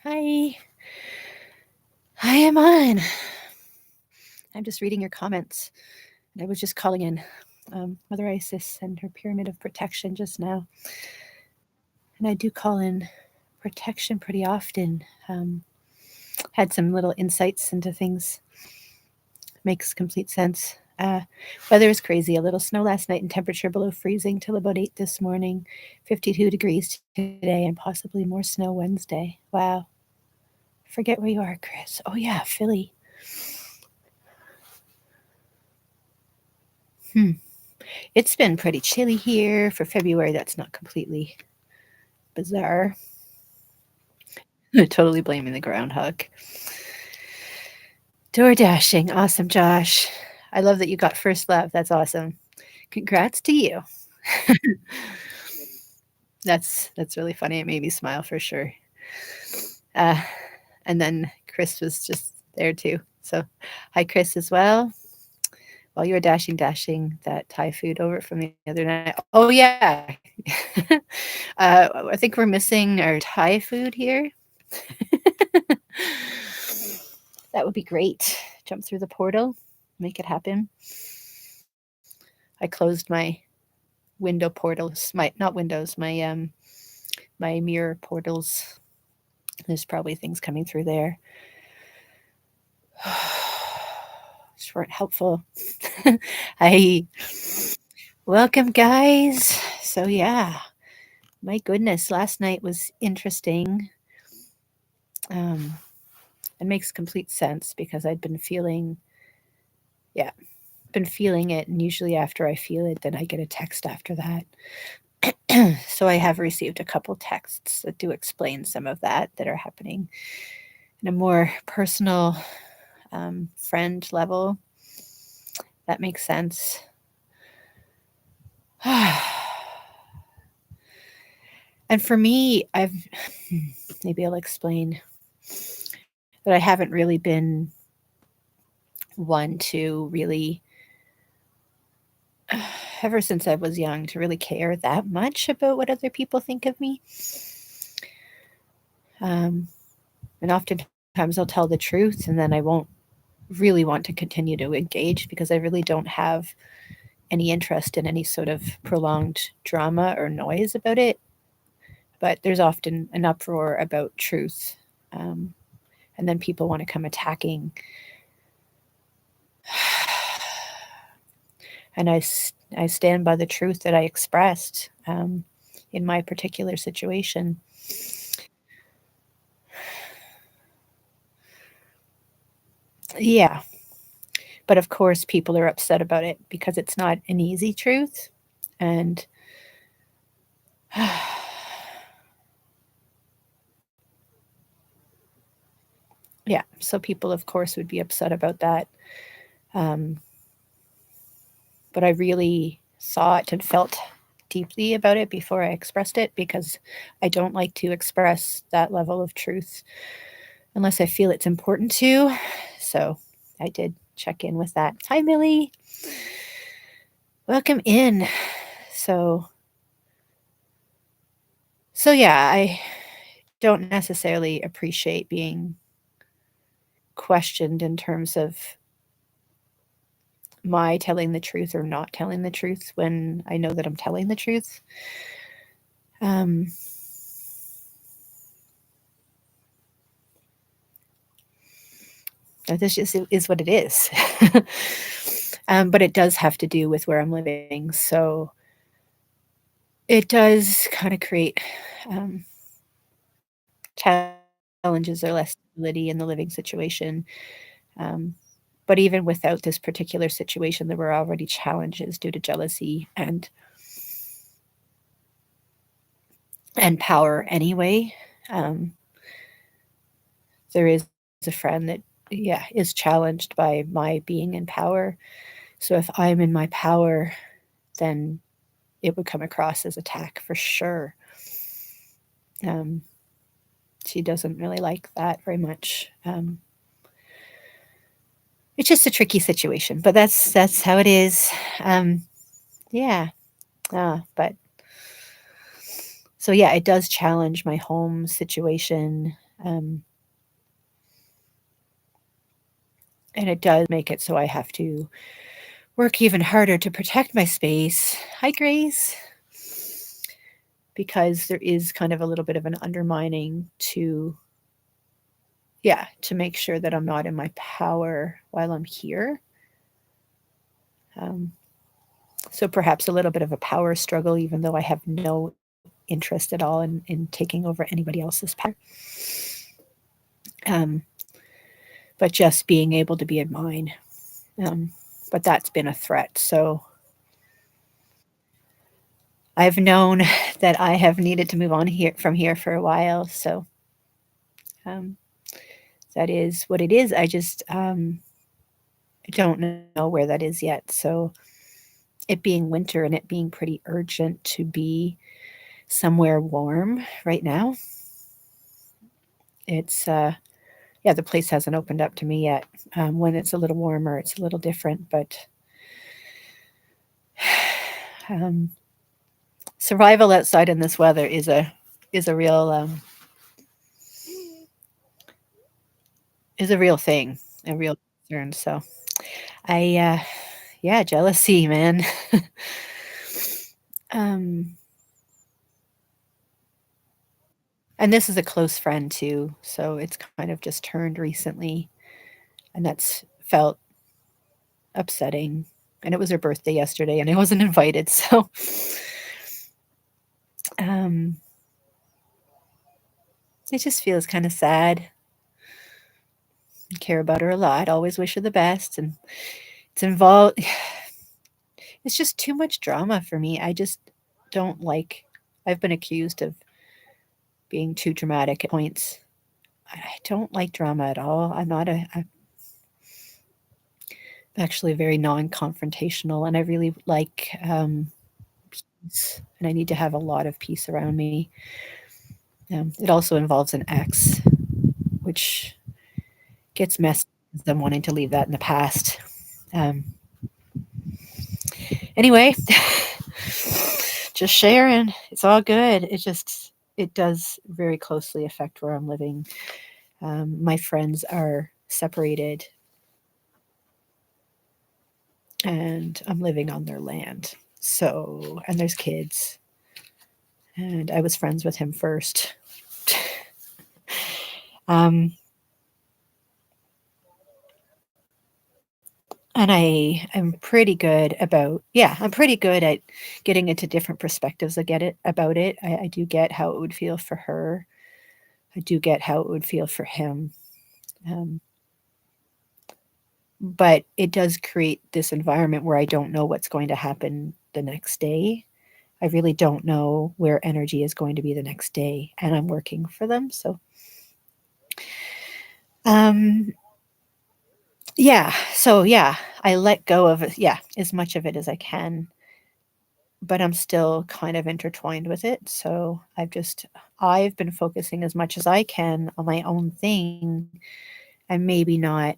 Hi. I am on. I'm just reading your comments. And I was just calling in Mother Isis and her pyramid of protection just now. And I do call in protection pretty often. Had some little insights into things. Makes complete sense. Weather is crazy. A little snow last night and temperature below freezing till about 8 this morning. 52 degrees today and possibly more snow Wednesday. Wow. Forget where you are, Chris. Oh, yeah, Philly. It's been pretty chilly here for February. That's not completely bizarre. Totally blaming the groundhog. Door dashing. Awesome, Josh. I love that you got first love. That's awesome. Congrats to you. That's really funny. It made me smile for sure. Uh, and then Chris was just there too. So, hi, Chris, as well. While you were dashing that Thai food over from the other night. Oh yeah, I think we're missing our Thai food here. That would be great. Jump through the portal, make it happen. I closed my window portals, my not windows, my mirror portals. There's probably things coming through there. Just weren't helpful. Hi. Welcome, guys. So, yeah, my goodness, last night was interesting. Um, it makes complete sense because I'd been feeling, yeah, been feeling it. And usually after I feel it, then I get a text after that. So I have received a couple texts that do explain some of that are happening in a more personal friend level. That makes sense. And for me, maybe I'll explain that I haven't really been one to really, ever since I was young, to really care that much about what other people think of me. Um, and oftentimes I'll tell the truth and then I won't really want to continue to engage because I really don't have any interest in any sort of prolonged drama or noise about it. But there's often an uproar about truth. Um, and then people want to come attacking. And I stand by the truth that I expressed in my particular situation. Yeah. But of course, people are upset about it because it's not an easy truth. And yeah, so people, of course, would be upset about that. Um, but I really thought and felt deeply about it before I expressed it because I don't like to express that level of truth unless I feel it's important to. So I did check in with that. Hi, Millie. Welcome in. So, so yeah, I don't necessarily appreciate being questioned in terms of my telling the truth or not telling the truth when I know that I'm telling the truth. Um, this just is what it is. But it does have to do with where I'm living. So it does kind of create challenges or less stability in the living situation. Um, but even without this particular situation, there were already challenges due to jealousy and power anyway. Um, there is a friend that, yeah, is challenged by my being in power. So if I'm in my power, then it would come across as attack for sure. Um, she doesn't really like that very much. It's just a tricky situation, but that's how it is. Yeah. But so yeah, it does challenge my home situation. Um, and it does make it so I have to work even harder to protect my space. Hi, Grace. Because there is kind of a little bit of an undermining to, yeah, to make sure that I'm not in my power while I'm here. Um, so perhaps a little bit of a power struggle, even though I have no interest at all in taking over anybody else's power. Um, but just being able to be in mine. Um, but that's been a threat. So I've known that I have needed to move on here from here for a while. So um, that is what it is. I just don't know where that is yet. So it being winter and it being pretty urgent to be somewhere warm right now, it's yeah, the place hasn't opened up to me yet. When it's a little warmer, it's a little different, but um, survival outside in this weather is a real thing, a real concern. So I yeah, jealousy, man. um, and this is a close friend too, so it's kind of just turned recently, and that's felt upsetting. And it was her birthday yesterday, and I wasn't invited, so um, it just feels kind of sad. I care about her a lot. Always wish her the best, and it's involved. It's just too much drama for me. I just don't like. I've been accused of being too dramatic at points. I don't like drama at all. I'm actually very non-confrontational, and I really like peace, and I need to have a lot of peace around me. It also involves an ex, which gets messy with them wanting to leave that in the past. Um, anyway, just sharing. It's all good. It does very closely affect where I'm living. My friends are separated, and I'm living on their land. So, and there's kids, and I was friends with him first. um, and I am pretty good about, yeah, I'm pretty good at getting into different perspectives. I get it about it. I do get how it would feel for her. I do get how it would feel for him. Um, but it does create this environment where I don't know what's going to happen the next day. I really don't know where energy is going to be the next day, and I'm working for them. So, um, yeah. So yeah, I let go of, yeah, as much of it as I can, but I'm still kind of intertwined with it. So I've been focusing as much as I can on my own thing, and maybe not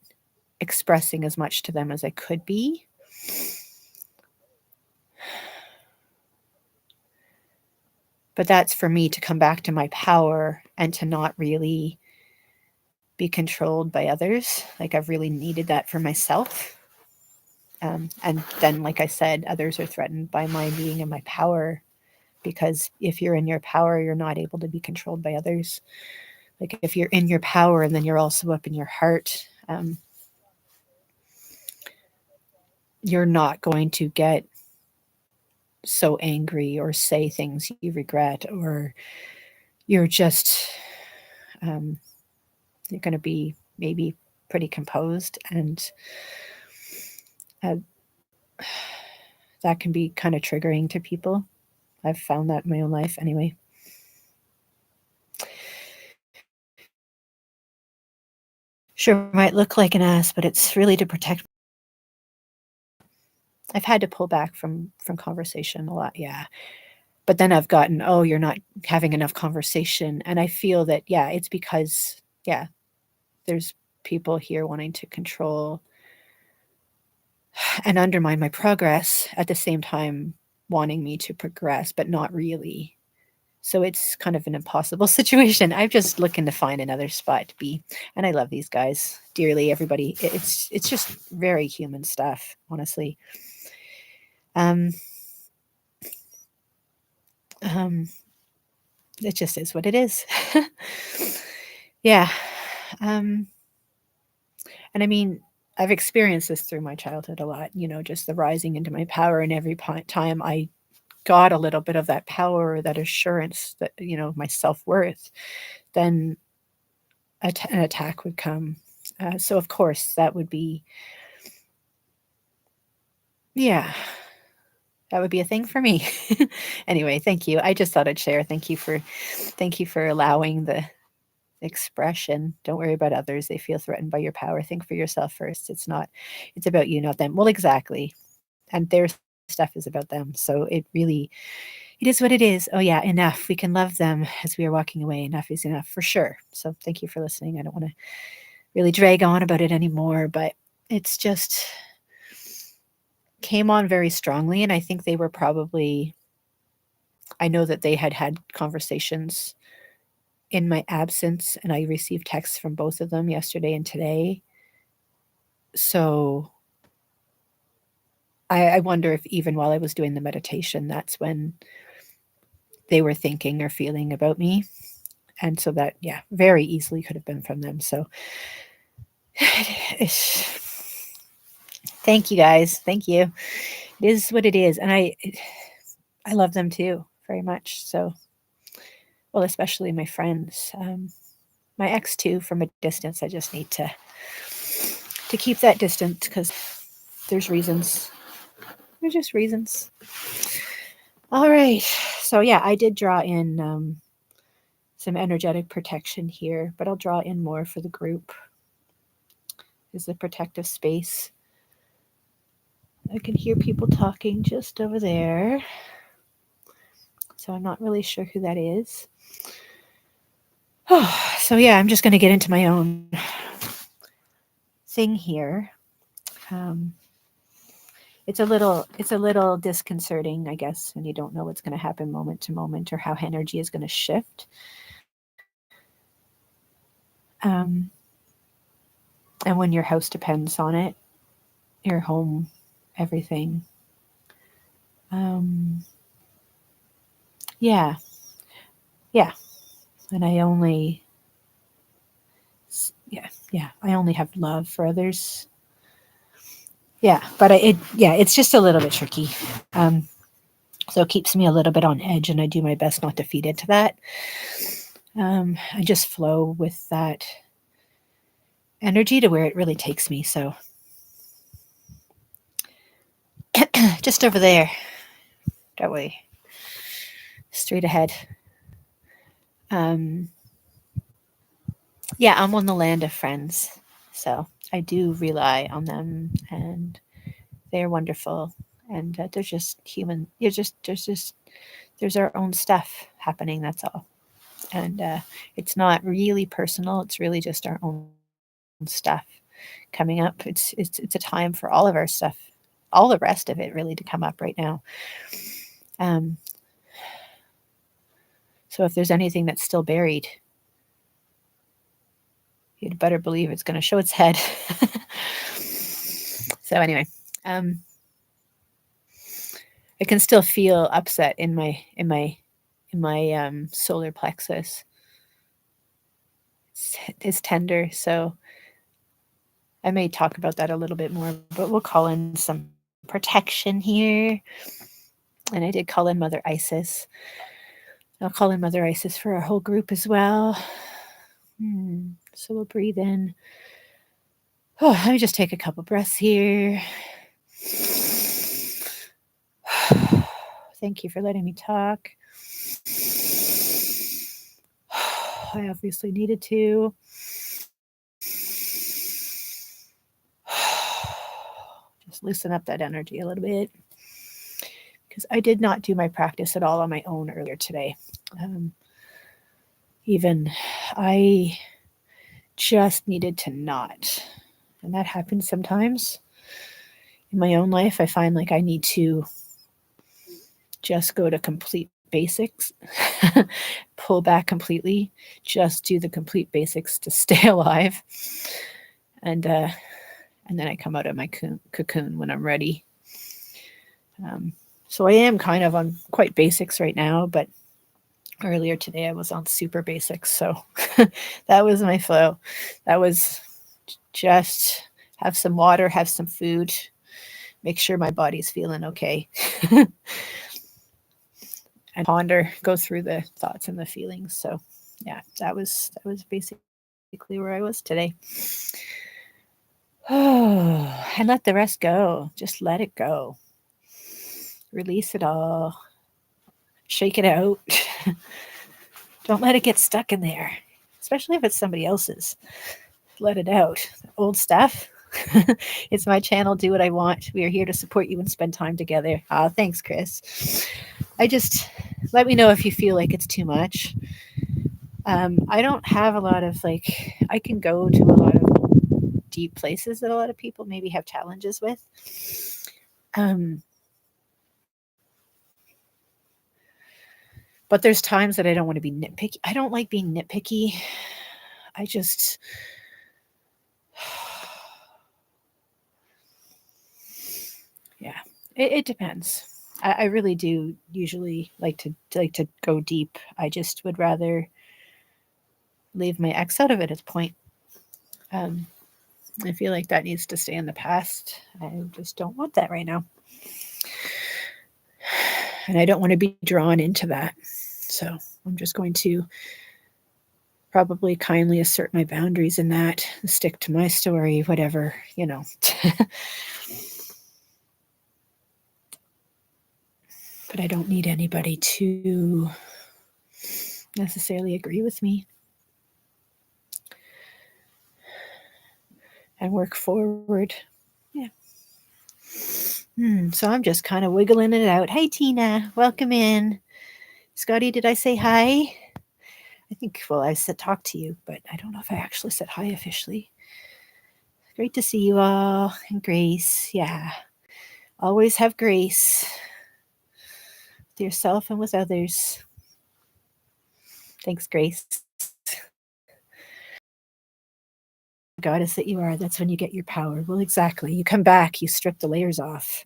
expressing as much to them as I could be. But that's for me to come back to my power and to not really be controlled by others. Like I've really needed that for myself. And then, like I said, others are threatened by my being in my power, because if you're in your power, you're not able to be controlled by others. Like if you're in your power and then you're also up in your heart, you're not going to get so angry or say things you regret, or you're just um, you're going to be maybe pretty composed, and uh, that can be kind of triggering to people. I've found that in my own life anyway. Sure, might look like an ass, but it's really to protect. I've had to pull back from conversation a lot, yeah. But then I've gotten, oh, you're not having enough conversation, and I feel that, yeah, it's because, yeah, there's people here wanting to control and undermine my progress, at the same time wanting me to progress, but not really. So it's kind of an impossible situation. I'm just looking to find another spot to be. And I love these guys dearly, everybody. It's just very human stuff, honestly. Um, um, it just is what it is. Yeah. Um, and I mean, I've experienced this through my childhood a lot, just the rising into my power. And every time I got a little bit of that power or that assurance that, my self worth, then an attack would come. So, of course, that would be, yeah, that would be a thing for me. Anyway, thank you. I just thought I'd share. Thank you for allowing the expression. Don't worry about others. They feel threatened by your power. Think for yourself first. It's about you, not them. Well, exactly. And their stuff is about them. So it is what it is. Oh yeah, enough. We can love them as we are walking away. Enough is enough for sure. So thank you for listening. I don't want to really drag on about it anymore, but it's just came on very strongly. And I think they were probably, I know that they had conversations in my absence, and I received texts from both of them yesterday and today. So I wonder if even while I was doing the meditation, that's when they were thinking or feeling about me. And so that, yeah, very easily could have been from them. So thank you guys. Thank you. It is what it is. And I love them too very much. So, well, especially my friends, my ex too, from a distance. I just need to keep that distance because there's reasons. There's just reasons. All right. So yeah, I did draw in some energetic protection here, but I'll draw in more for the group. Is the protective space. I can hear people talking just over there. So I'm not really sure who that is. Oh, so yeah, I'm just going to get into my own thing here. Um, it's a little disconcerting, I guess, when you don't know what's going to happen moment to moment or how energy is going to shift. And when your house depends on it, your home, everything. Yeah, yeah. And I only have love for others. Yeah, but it's just a little bit tricky. So it keeps me a little bit on edge, and I do my best not to feed into that. I just flow with that energy to where it really takes me. So just over there, that way, straight ahead. Um, yeah, I'm on the land of friends, so I do rely on them, and they're wonderful. And they're just human. There's our own stuff happening. That's all. And it's not really personal. It's really just our own stuff coming up. It's a time for all of our stuff, all the rest of it, really to come up right now. Um, so if there's anything that's still buried, you'd better believe it's going to show its head. So anyway, um, I can still feel upset in my solar plexus. It's tender, so I may talk about that a little bit more, but we'll call in some protection here. And I did call in Mother Isis. I'll call in Mother Isis for our whole group as well. So we'll breathe in. Oh, let me just take a couple breaths here. Thank you for letting me talk. I obviously needed to. Just loosen up that energy a little bit. Because I did not do my practice at all on my own earlier today. Even I just needed to not. And that happens sometimes in my own life. I find like I need to just go to complete basics, pull back completely, just do the complete basics to stay alive, and and then I come out of my cocoon when I'm ready. Um, so I am kind of on quite basics right now, but earlier today I was on super basics, so that was my flow. That was just have some water, have some food, make sure my body's feeling okay, and ponder, go through the thoughts and the feelings. So yeah, that was basically where I was today. Oh, and let the rest go. Just let it go. Release it all. Shake it out. Don't let it get stuck in there, especially if it's somebody else's. Let it out. Old stuff. It's my channel. Do what I want. We are here to support you and spend time together. Ah, thanks, Chris. I just let me know if you feel like it's too much. I don't have a lot of like, I can go to a lot of deep places that a lot of people maybe have challenges with. Um, but there's times that I don't want to be nitpicky. I don't like being nitpicky. I just, yeah, it depends. I really do usually like to go deep. I just would rather leave my ex out of it at this point. Um, I feel like that needs to stay in the past. I just don't want that right now. And I don't want to be drawn into that. So I'm just going to probably kindly assert my boundaries in that, stick to my story, whatever. But I don't need anybody to necessarily agree with me and work forward. Yeah. So I'm just kind of wiggling it out. Hey, Tina, welcome in. Scotty, did I say hi? I think, well, I said talk to you, but I don't know if I actually said hi officially. Great to see you all. And Grace, yeah. Always have grace with yourself and with others. Thanks, Grace. Goddess that you are, that's when you get your power. Well, exactly. You come back, you strip the layers off.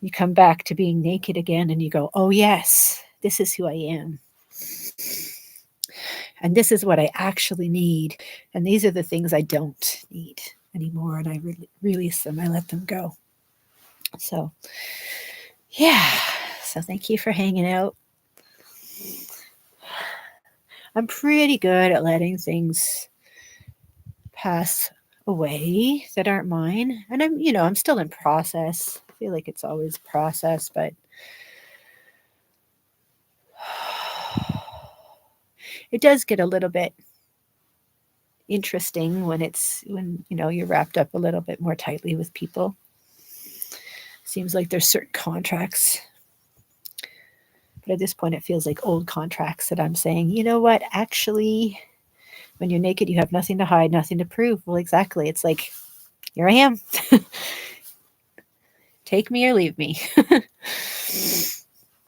You come back to being naked again and you go, oh, yes, this is who I am. And this is what I actually need. And these are the things I don't need anymore. And I release them, I let them go. So, yeah. So, thank you for hanging out. I'm pretty good at letting things pass away that aren't mine. And I'm still in process. I feel like it's always a process, but it does get a little bit interesting when you're wrapped up a little bit more tightly with people. Seems like there's certain contracts, but at this point it feels like old contracts that I'm saying, you know what, actually, when you're naked you have nothing to hide, nothing to prove. Well, exactly. It's like, here I am. Take me or leave me.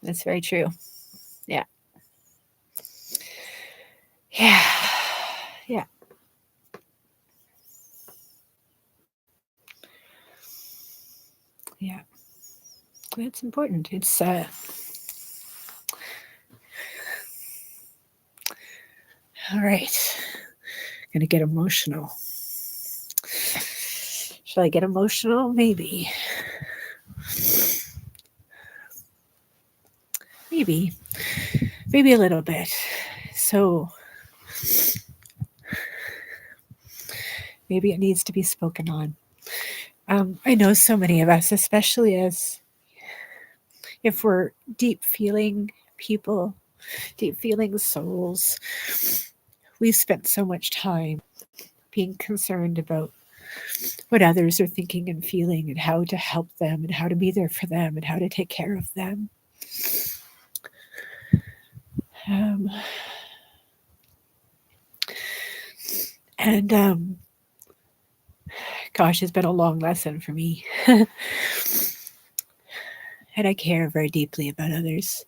That's very true. Yeah. Yeah. Yeah. Yeah. It's important. It's all right. Gonna get emotional. Should I get emotional? Maybe. Maybe. Maybe a little bit. So maybe it needs to be spoken on. I know so many of us, especially as if we're deep feeling people, deep feeling souls, we've spent so much time being concerned about what others are thinking and feeling and how to help them and how to be there for them and how to take care of them. Um, and gosh, it's been a long lesson for me. And I care very deeply about others.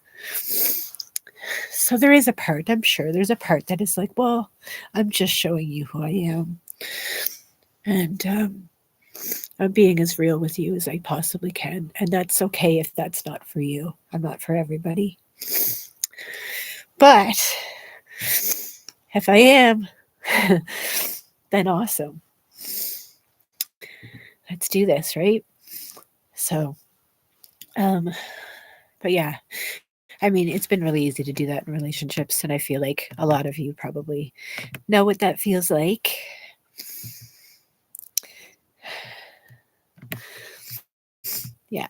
So there is a part, I'm sure there's a part that is like, well, I'm just showing you who I am. And I'm being as real with you as I possibly can. And that's okay if that's not for you. I'm not for everybody. But if I am, then awesome. Let's do this, right? So, um, but yeah, I mean, it's been really easy to do that in relationships. And I feel like a lot of you probably know what that feels like. Yeah.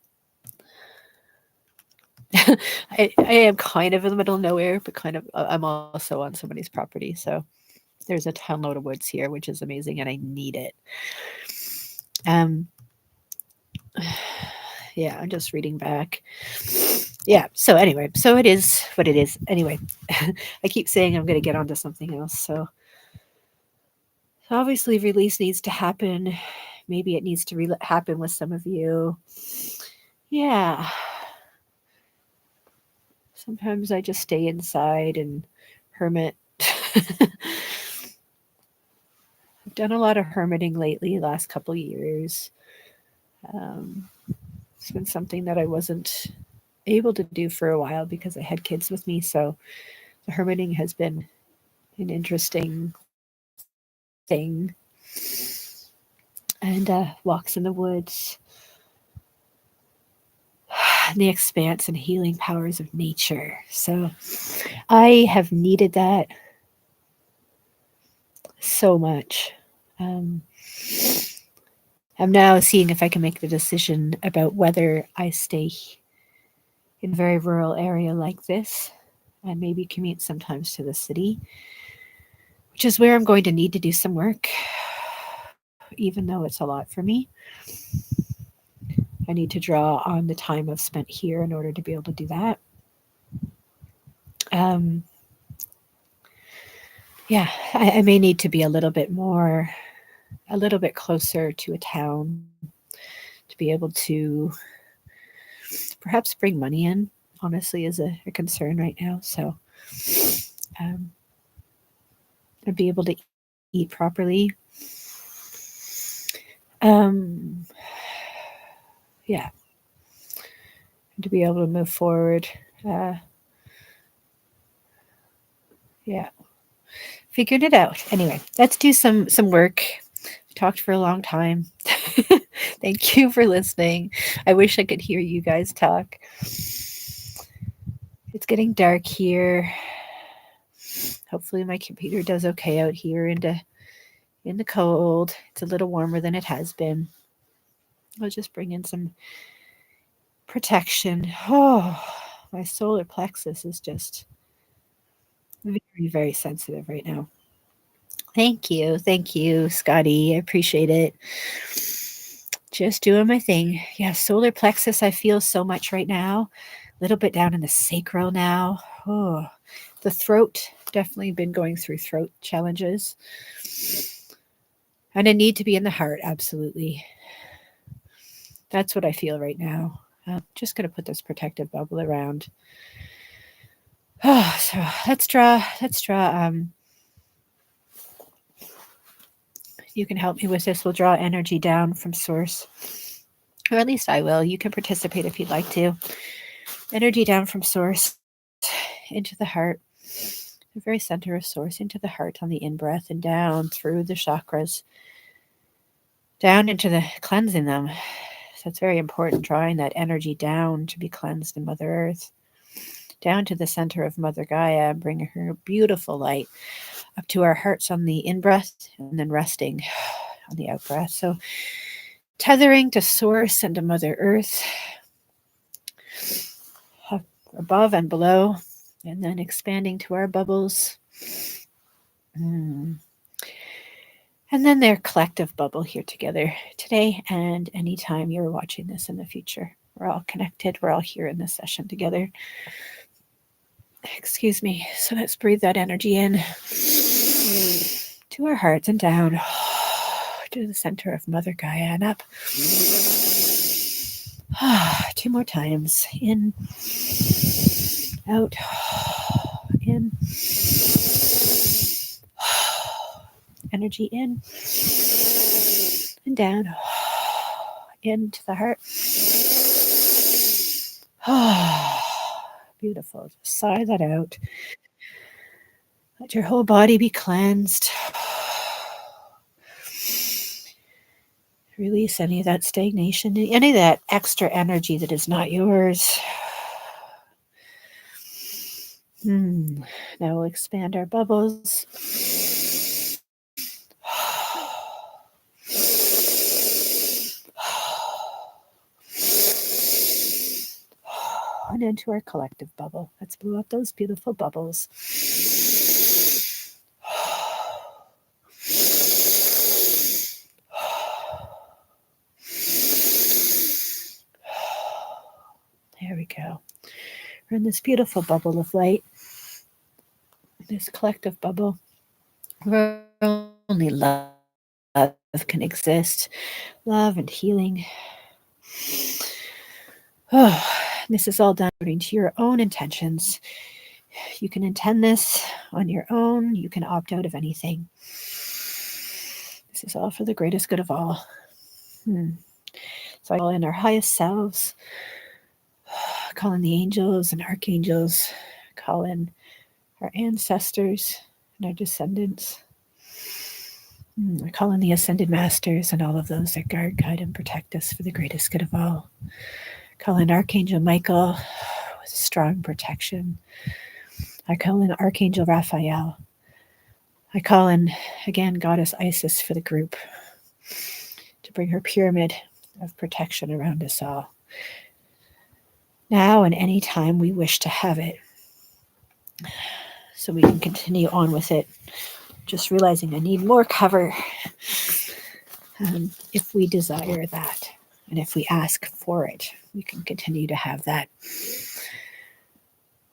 I am kind of in the middle of nowhere, but kind of, I'm also on somebody's property. So there's a ton load of woods here, which is amazing. And I need it. Um, yeah, I'm just reading back. Yeah. So anyway, so it is what it is. Anyway, I keep saying I'm going to get onto something else. So obviously, release needs to happen. Maybe it needs to happen with some of you. Yeah. Sometimes I just stay inside and hermit. I've done a lot of hermiting lately, last couple years. Um, it's been something that I wasn't able to do for a while because I had kids with me. So the hermiting has been an interesting thing. And walks in the woods, the expanse and healing powers of nature. So I have needed that so much. Um, I'm now seeing if I can make the decision about whether I stay in a very rural area like this and maybe commute sometimes to the city, which is where I'm going to need to do some work, even though it's a lot for me. I need to draw on the time I've spent here in order to be able to do that. Um, yeah, I may need to be a little bit more, a little bit closer to a town to be able to perhaps bring money in, honestly, is a concern right now. So, um, and be able to eat properly. Um, yeah, to be able to move forward. Uh, yeah, figured it out. Anyway, let's do some work. We talked for a long time. Thank you for listening. I wish I could hear you guys talk. It's getting dark here. Hopefully my computer does okay out here in the cold. It's a little warmer than it has been. I'll just bring in some protection. Oh, my solar plexus is just very, very sensitive right now. Thank you. Thank you, Scotty. I appreciate it. Just doing my thing. Yeah, solar plexus, I feel so much right now. A little bit down in the sacral now. Oh, the throat, definitely been going through throat challenges. And a need to be in the heart, absolutely. That's what I feel right now. Just going to put this protective bubble around. Oh, so let's draw. Let's draw. You can help me with this. We'll draw energy down from source, or at least I will. You can participate if you'd like to. Energy down from source into the heart, the very center of source, into the heart on the in breath, and down through the chakras, down into the cleansing them. So it's very important drawing that energy down to be cleansed in Mother Earth, down to the center of Mother Gaia, bringing her beautiful light up to our hearts on the in breath and then resting on the out breath. So tethering to source and to Mother Earth, above and below, and then expanding to our bubbles. And then their collective bubble here together today and anytime you're watching this in the future. We're all connected. We're all here in this session together. Excuse me. So let's breathe that energy in to our hearts and down to the center of Mother Gaia and up. 2 more times. In out, in, energy in and down, into the heart. Beautiful. Just sigh that out. Let your whole body be cleansed. Release any of that stagnation, any of that extra energy that is not yours. Now we'll expand our bubbles. And into our collective bubble. Let's blow up those beautiful bubbles. There we go. We're in this beautiful bubble of light, this collective bubble where only love can exist, love and healing. This is all done according to your own intentions. You can intend this on your own. You can opt out of anything. This is all for the greatest good of all. So I call in our highest selves, call in the angels and archangels, call in our ancestors and our descendants. I call in the ascended masters and all of those that guard, guide, and protect us for the greatest good of all. Call in Archangel Michael with strong protection. I call in Archangel Raphael. I call in, again, Goddess Isis for the group to bring her pyramid of protection around us all. Now and any time we wish to have it, so we can continue on with it. Just realizing I need more cover if we desire that. And if we ask for it, we can continue to have that.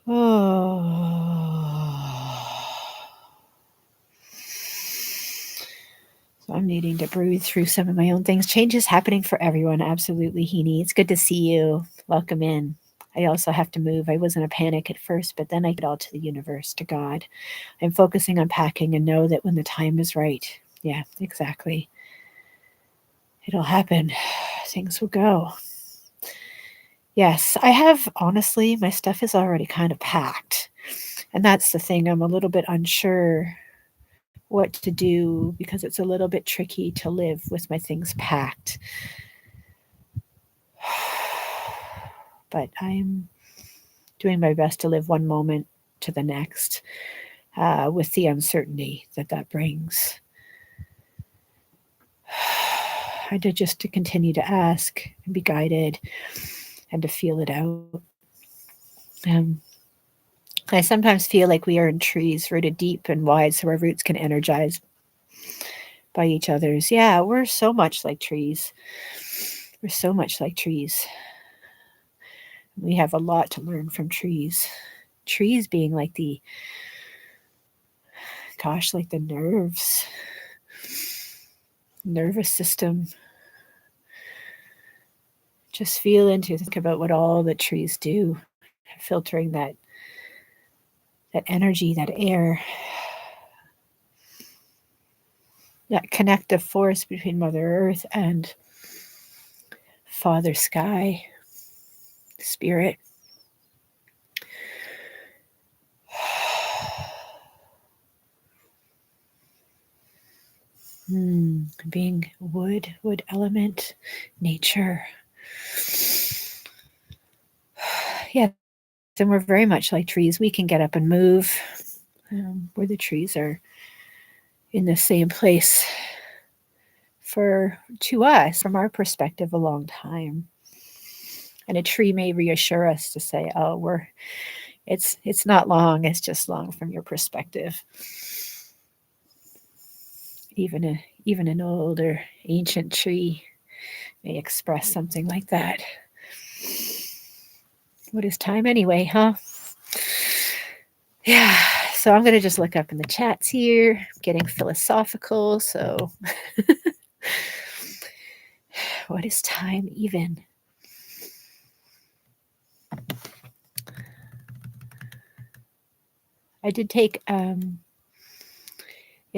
So I'm needing to breathe through some of my own things. Change is happening for everyone. Absolutely, Heaney. It's good to see you. Welcome in. I also have to move. I was in a panic at first, but then I get all to the universe, to God. I'm focusing on packing and know that when the time is right, yeah, exactly, it'll happen. Things will go. Yes, I have, honestly, my stuff is already kind of packed. And that's the thing. I'm a little bit unsure what to do because it's a little bit tricky to live with my things packed. But I'm doing my best to live one moment to the next with the uncertainty that that brings. I did just to continue to ask and be guided and to feel it out. I sometimes feel like we are in trees rooted deep and wide so our roots can energize by each other's. Yeah, we're so much like trees. We're so much like trees. We have a lot to learn from trees. Trees being like the nervous system. Just feel into, think about what all the trees do, filtering that energy, that air, that connective force between Mother Earth and Father Sky, Spirit. Being wood element, nature. Yeah, and we're very much like trees. We can get up and move where the trees are in the same place to us, from our perspective, a long time. And a tree may reassure us to say, oh, it's not long, it's just long from your perspective. Even an old or ancient tree may express something like that. What is time anyway, huh? Yeah, so I'm going to just look up in the chats here. I'm getting philosophical, so what is time even? I did take in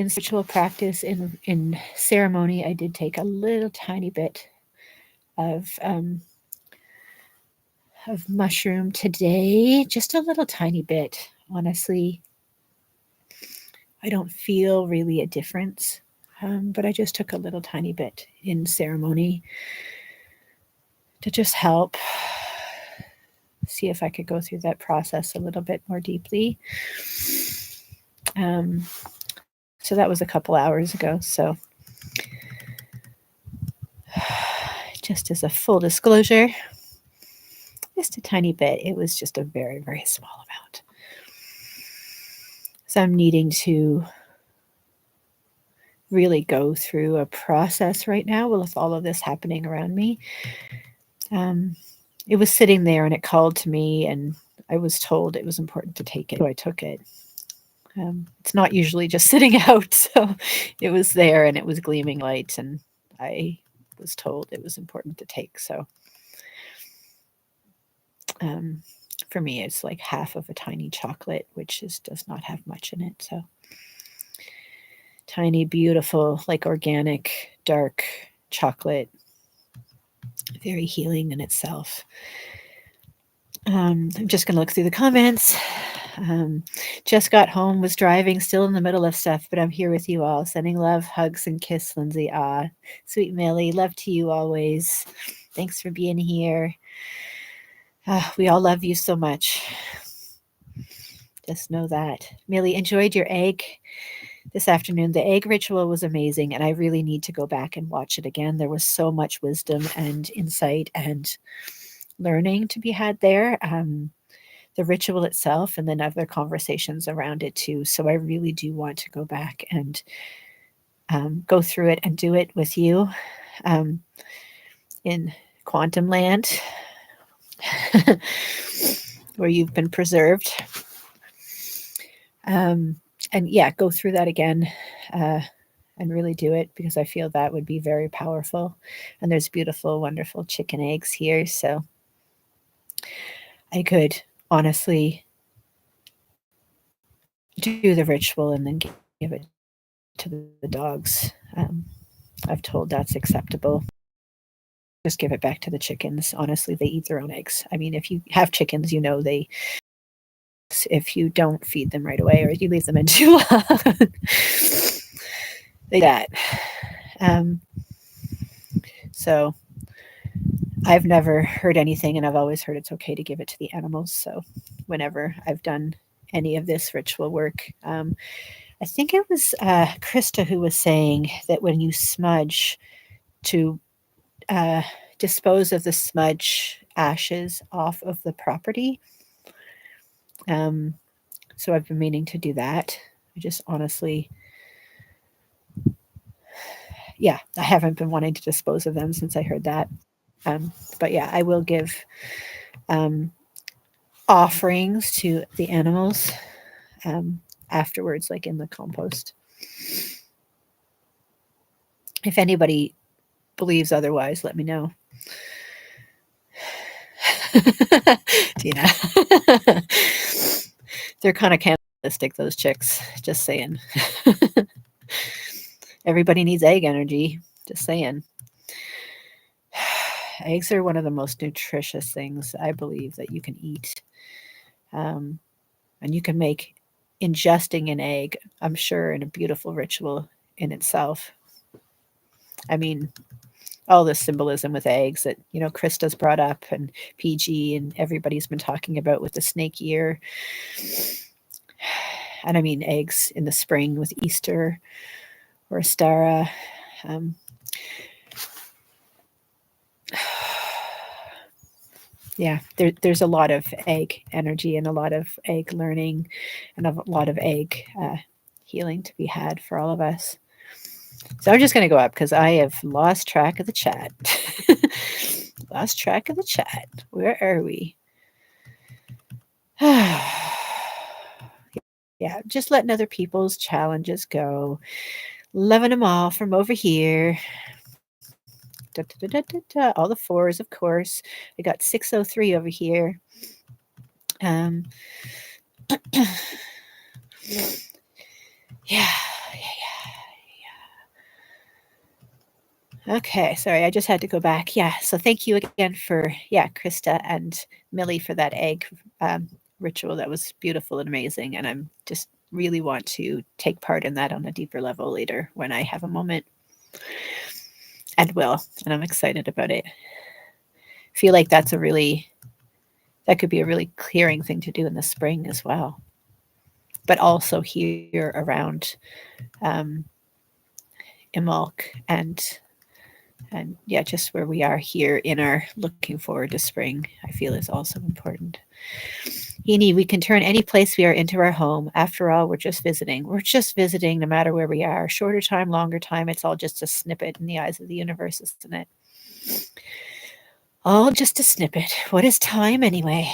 spiritual practice in ceremony. I did take a little tiny bit of mushroom today, just a little tiny bit. Honestly, I don't feel really a difference, but I just took a little tiny bit in ceremony to just help see if I could go through that process a little bit more deeply. Um, so that was a couple hours ago. So just as a full disclosure, just a tiny bit. It was just a very, very small amount. So I'm needing to really go through a process right now with all of this happening around me. Um, it was sitting there and it called to me, and I was told it was important to take it. So I took it. It's not usually just sitting out, so it was there and it was gleaming light, and I was told it was important to take. So um, for me, it's like half of a tiny chocolate, which does not have much in it. So tiny, beautiful, like organic, dark chocolate, very healing in itself. I'm just going to look through the comments. Just got home, was driving, still in the middle of stuff, but I'm here with you all. Sending love, hugs, and kiss, Lindsay. Ah, sweet Millie, love to you always. Thanks for being here. We all love you so much. Just know that. Millie, enjoyed your egg this afternoon. The egg ritual was amazing, and I really need to go back and watch it again. There was so much wisdom and insight and learning to be had there. The ritual itself, and then other conversations around it too. So I really do want to go back and go through it and do it with you um, in quantum land where you've been preserved. And yeah, go through that again and really do it, because I feel that would be very powerful. And there's beautiful, wonderful chicken eggs here. So I could honestly do the ritual and then give it to the dogs. I've told that's acceptable. Just give it back to the chickens. Honestly, they eat their own eggs. I mean, if you have chickens, you know they, if you don't feed them right away or you leave them in too long, they that. Um, so I've never heard anything, and I've always heard it's okay to give it to the animals. So whenever I've done any of this ritual work, I think it was Krista who was saying that when you smudge, to uh, dispose of the smudge ashes off of the property. Um, so I've been meaning to do that. I just honestly, yeah, I haven't been wanting to dispose of them since I heard that. But yeah, I will give um, offerings to the animals afterwards, like in the compost. If anybody believes otherwise, let me know. Tina. They're kind of cannibalistic, those chicks. Just saying. Everybody needs egg energy. Just saying. Eggs are one of the most nutritious things I believe that you can eat. And you can make ingesting an egg, I'm sure, in a beautiful ritual in itself. I mean, all this symbolism with eggs that, you know, Krista's brought up and PG and everybody's been talking about with the snake year. And I mean, eggs in the spring with Easter or Ostara. Um, yeah, there's a lot of egg energy and a lot of egg learning and a lot of egg healing to be had for all of us. So I'm just going to go up because I have lost track of the chat. Lost track of the chat. Where are we? Yeah, just letting other people's challenges go. Loving them all from over here. Da, da, da, da, da. All the fours, of course. I got 603 over here. Um, Yeah. Okay, sorry, I just had to go back. Yeah, so thank you again for, yeah, Krista and Millie for that egg um, ritual. That was beautiful and amazing. And I'm just really want to take part in that on a deeper level later when I have a moment and will. And I'm excited about it. Feel like that could be a really clearing thing to do in the spring as well. But also here around um, Imbolc and yeah, just where we are here in our looking forward to spring, I feel is also important. Heaney, we can turn any place we are into our home. After all, we're just visiting. We're just visiting no matter where we are. Shorter time, longer time, it's all just a snippet in the eyes of the universe, isn't it? All just a snippet. What is time anyway?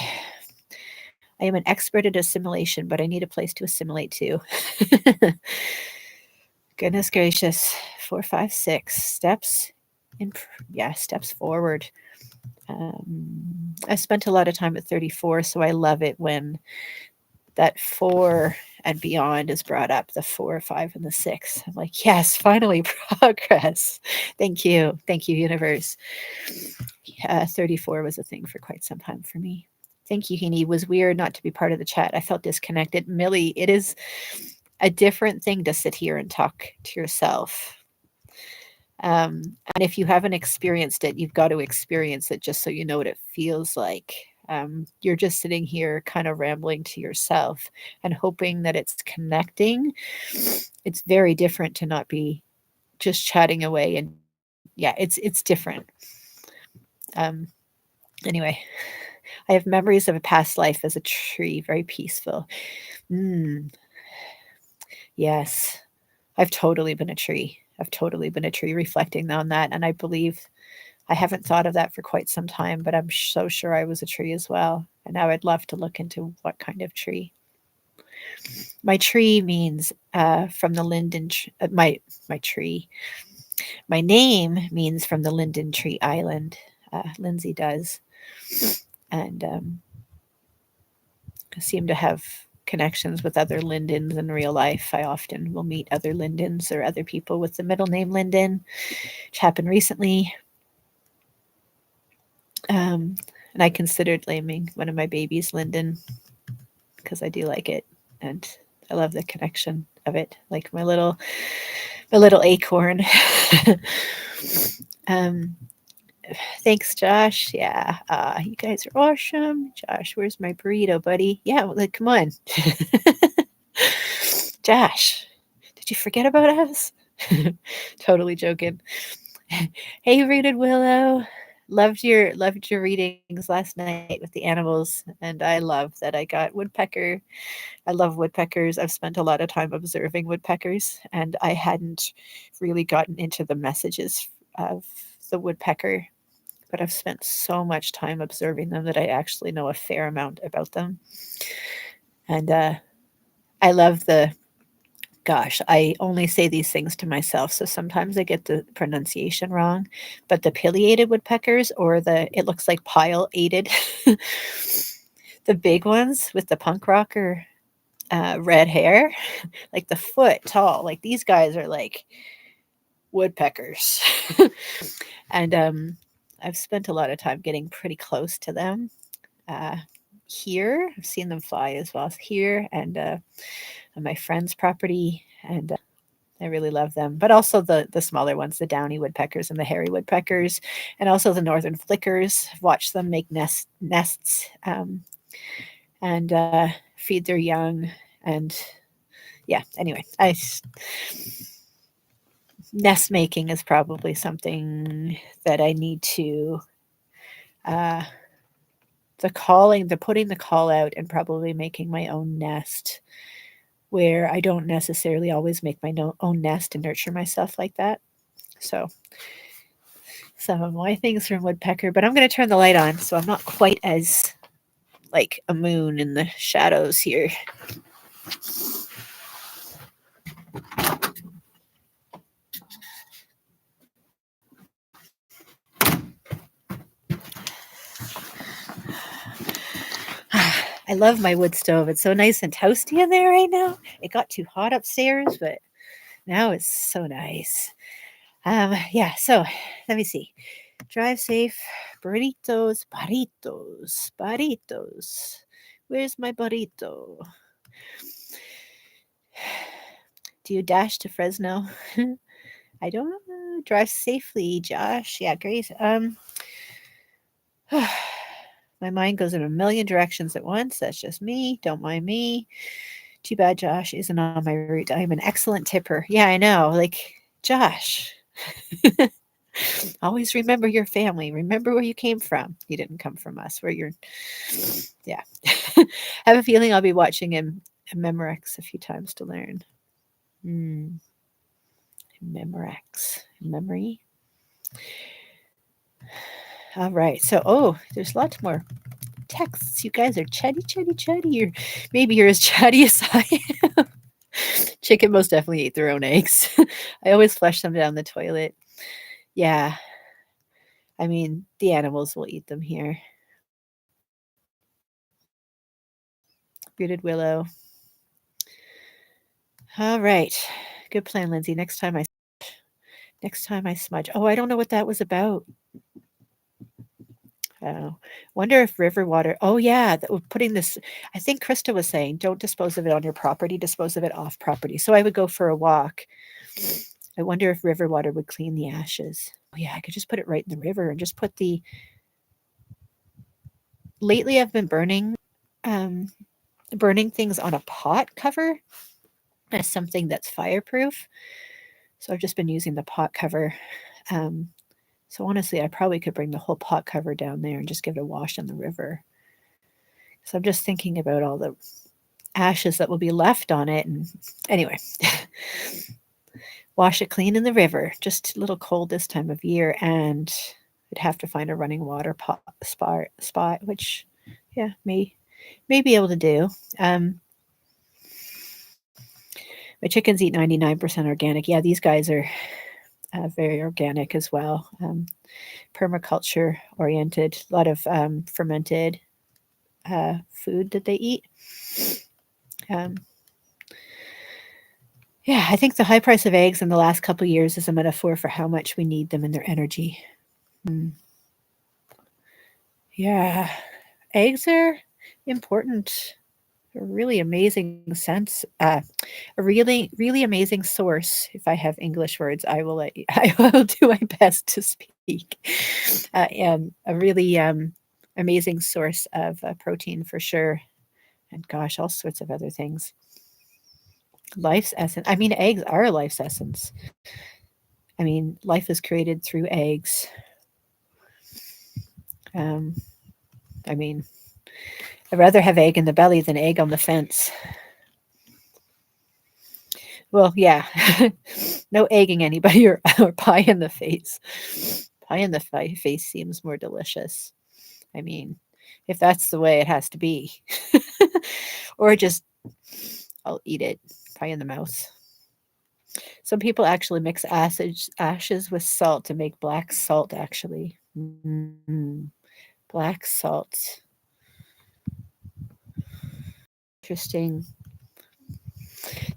I am an expert at assimilation, but I need a place to assimilate to. Goodness gracious. 4, 5, 6 steps. Yeah, steps forward. I spent a lot of time at 34, so I love it when that 4 and beyond is brought up, the 4, 5, and the 6. I'm like, yes, finally progress. Thank you. Thank you, universe. 34 was a thing for quite some time for me. Thank you, Heaney. It was weird not to be part of the chat. I felt disconnected. Millie, it is a different thing to sit here and talk to yourself. And if you haven't experienced it, you've got to experience it just so you know what it feels like. You're just sitting here kind of rambling to yourself and hoping that it's connecting. It's very different to not be just chatting away. And yeah, it's different. Um, anyway, I have memories of a past life as a tree, very peaceful. Mm, yes, I've totally been a tree. I've totally been a tree reflecting on that. And I believe I haven't thought of that for quite some time, but I'm so sure I was a tree as well. And now I'd love to look into what kind of tree. My tree means from the linden. My tree. My name means from the Linden Tree Island. Lindsay does, and I seem to have connections with other Lindens in real life. I often will meet other Lindens or other people with the middle name Linden, which happened recently. And I considered naming one of my babies Linden because I do like it and I love the connection of it, like my little acorn. um, thanks, Josh. Yeah, you guys are awesome. Josh, where's my burrito, buddy? Yeah, like come on, Josh. Did you forget about us? Totally joking. Hey, Rooted Willow. Loved your readings last night with the animals, and I love that I got woodpecker. I love woodpeckers. I've spent a lot of time observing woodpeckers, and I hadn't really gotten into the messages of the woodpecker, but I've spent so much time observing them that I actually know a fair amount about them. And I love the gosh, I only say these things to myself, so sometimes I get the pronunciation wrong, but the pileated woodpeckers or it looks like pile-ated, the big ones with the punk rocker red hair, like the foot tall, like these guys are like woodpeckers. And I've spent a lot of time getting pretty close to them. Uh, Here, I've seen them fly as well here and on my friend's property, and I really love them. But also the smaller ones, the downy woodpeckers and the hairy woodpeckers, and also the northern flickers. I've watched them make nests and feed their young. And yeah, anyway, nest making is probably something that I need to. Uh, the putting the call out and probably making my own nest where I don't necessarily always make my own nest and nurture myself like that. So some of my things from woodpecker, but I'm going to turn the light on so I'm not quite as like a moon in the shadows here. I love my wood stove. It's so nice and toasty in there right now. It got too hot upstairs, but now it's so nice. Yeah, so let me see. Drive safe. Burritos, burritos, burritos. Where's my burrito? Do you dash to Fresno? I don't know. Drive safely, Josh. Yeah, Grace. My mind goes in a million directions at once. That's just me. Don't mind me. Too bad Josh isn't on my route. I'm an excellent tipper. Yeah, I know. Like, Josh, always remember your family. Remember where you came from. You didn't come from us. Where you're, yeah. I have a feeling I'll be watching him Memorex a few times to learn. Memorex. Memory. All right. So, there's lots more texts. You guys are chatty, chatty, chatty. Or maybe you're as chatty as I am. Chicken most definitely eat their own eggs. I always flush them down the toilet. Yeah. I mean, the animals will eat them here. Bearded willow. All right. Good plan, Lindsay. Next time I smudge. Oh, I don't know what that was about. Oh, wonder if river water. Oh, yeah, that we're putting this. I think Krista was saying, don't dispose of it on your property, dispose of it off property. So I would go for a walk. I wonder if river water would clean the ashes. Oh, yeah, I could just put it right in the river and just put the. Lately, I've been burning things on a pot cover as something that's fireproof. So I've just been using the pot cover. So honestly, I probably could bring the whole pot cover down there and just give it a wash in the river. So I'm just thinking about all the ashes that will be left on it. And anyway, wash it clean in the river. Just a little cold this time of year, and I'd have to find a running water spot, which, yeah, may be able to do. My chickens eat 99% organic. Yeah, these guys are very organic as well. Permaculture oriented, a lot of fermented food that they eat. Yeah, I think the high price of eggs in the last couple of years is a metaphor for how much we need them and their energy. Mm. Yeah, eggs are important. A really amazing sense, a really amazing source. If I have English words, I will I will do my best to speak. A really amazing source of protein for sure, and gosh, all sorts of other things. Life's essence. I mean, eggs are life's essence. I mean, life is created through eggs. Um, I mean, I'd rather have egg in the belly than egg on the fence. Well, yeah. No egging anybody or pie in the face. Pie in the face seems more delicious. I mean, if that's the way it has to be. Or just, I'll eat it. Pie in the mouth. Some people actually mix ashes with salt to make black salt, actually. Black salt. Interesting.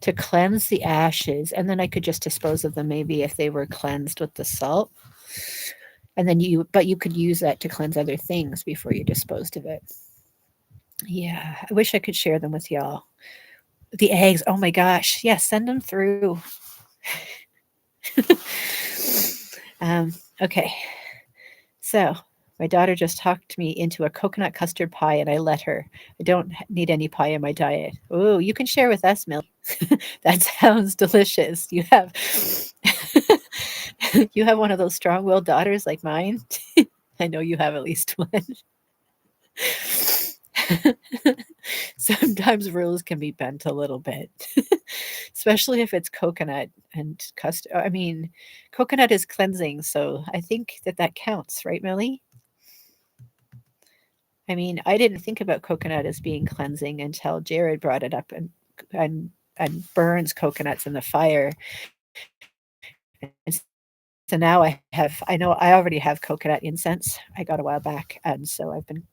To cleanse the ashes, and then I could just dispose of them maybe if they were cleansed with the salt. And then you could use that to cleanse other things before you disposed of it. Yeah, I wish I could share them with y'all. The eggs, oh my gosh. Yeah, send them through. Okay. So, my daughter just talked me into a coconut custard pie, and I let her. I don't need any pie in my diet. Oh, you can share with us, Millie. That sounds delicious. You have one of those strong-willed daughters like mine. I know you have at least one. Sometimes rules can be bent a little bit, especially if it's coconut and custard. I mean, coconut is cleansing, so I think that counts, right, Millie? I mean, I didn't think about coconut as being cleansing until Jared brought it up and burns coconuts in the fire. And so now I know I already have coconut incense I got a while back, and so I've been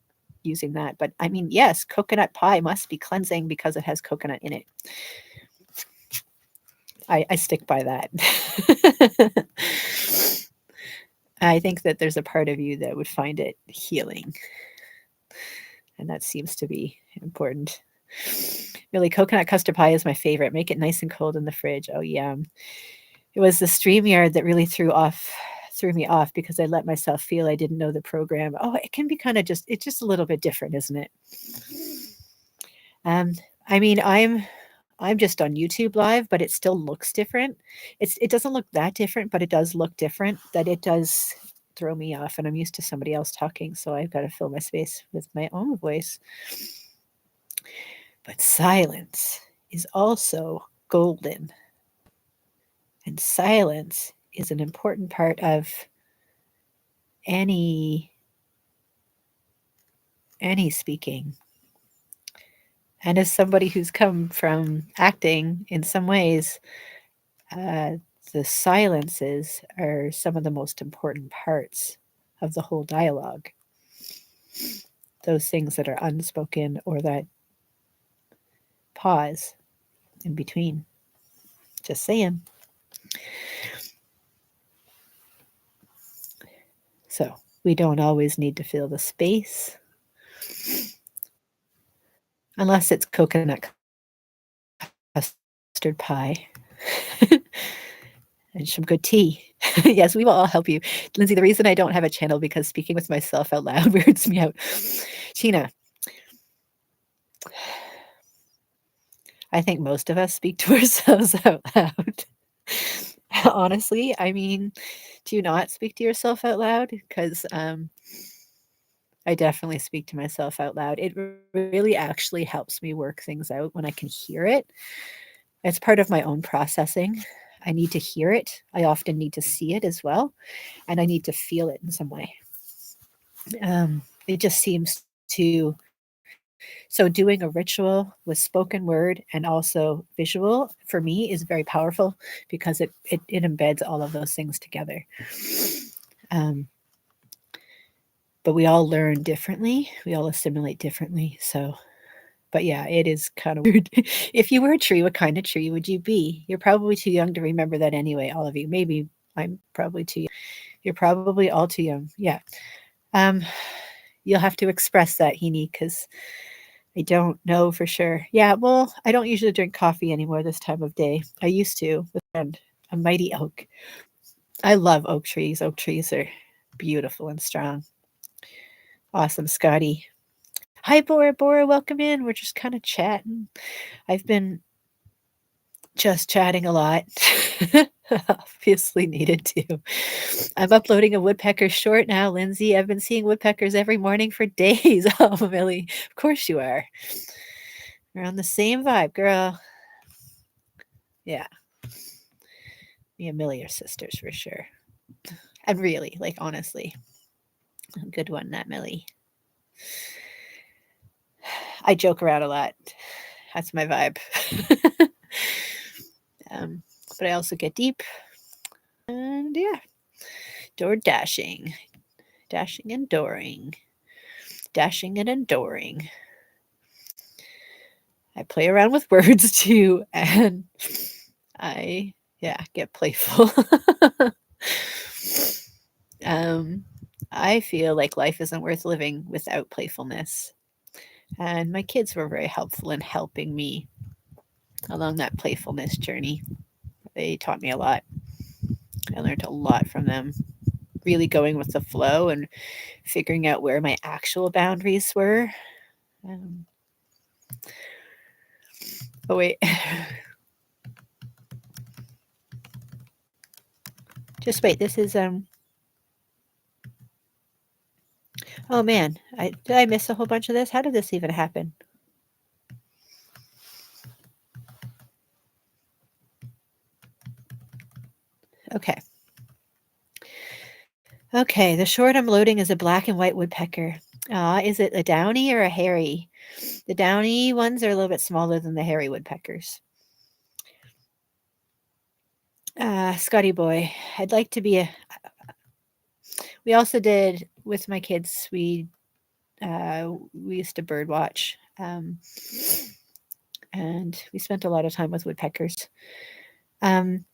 using that. But I mean, yes, coconut pie must be cleansing because it has coconut in it. I stick by that. I think that there's a part of you that would find it healing, and that seems to be important. Really, coconut custard pie is my favorite. Make it nice and cold in the fridge. Oh, yeah. It was the StreamYard that really threw me off because I let myself feel I didn't know the program. Oh, it can be kinda it's just a little bit different, isn't it? Um, I mean, I'm just on YouTube Live, but it still looks different. It doesn't look that different, but it does look different, that it does throw me off, and I'm used to somebody else talking, so I've gotta fill my space with my own voice. But silence is also golden, and silence is an important part of any speaking. And as somebody who's come from acting in some ways, uh, the silences are some of the most important parts of the whole dialogue. Those things that are unspoken or that pause in between. Just saying. So we don't always need to fill the space unless it's coconut custard pie and some good tea. Yes, we will all help you. Lindsay, the reason I don't have a channel because speaking with myself out loud weirds me out. Sheena, I think most of us speak to ourselves out loud. Honestly, I mean, do you not speak to yourself out loud? Because I definitely speak to myself out loud. It really actually helps me work things out when I can hear it. It's part of my own processing. I need to hear it. I often need to see it as well, and I need to feel it in some way. It just seems to so doing a ritual with spoken word and also visual for me is very powerful because it embeds all of those things together. Um, but we all learn differently. We all assimilate differently. So, but yeah, it is kind of weird. If you were a tree, what kind of tree would you be? You're probably too young to remember that anyway, all of you. Maybe I'm probably too young. You're probably all too young. Yeah. Um, you'll have to express that, Heaney, because I don't know for sure. Yeah, well, I don't usually drink coffee anymore this time of day. I used to with a mighty oak. I love oak trees. Oak trees are beautiful and strong. Awesome, Scotty. Hi, Bora Bora. Welcome in. We're just kind of chatting. I've been just chatting a lot. Obviously needed to. I'm uploading a woodpecker short now, Lindsay. I've been seeing woodpeckers every morning for days. Oh, Millie. Of course you are. We're on the same vibe, girl. Yeah. Me and Millie are sisters for sure. And really, like, honestly, a good one, that Millie. I joke around a lot. That's my vibe. um, but I also get deep. And yeah, door dashing, dashing and dooring, dashing and enduring. I play around with words too, and I, yeah, get playful. um, I feel like life isn't worth living without playfulness. And my kids were very helpful in helping me along that playfulness journey. They taught me a lot. I learned a lot from them. Really going with the flow and figuring out where my actual boundaries were. Um, oh, wait. Just wait. This is, oh man, did I miss a whole bunch of this? How did this even happen? Okay. Okay, the short I'm loading is a black and white woodpecker. Is it a downy or a hairy? The downy ones are a little bit smaller than the hairy woodpeckers. Scotty boy, I'd like to be a. We also did with my kids. We We used to bird watch, and we spent a lot of time with woodpeckers. Um,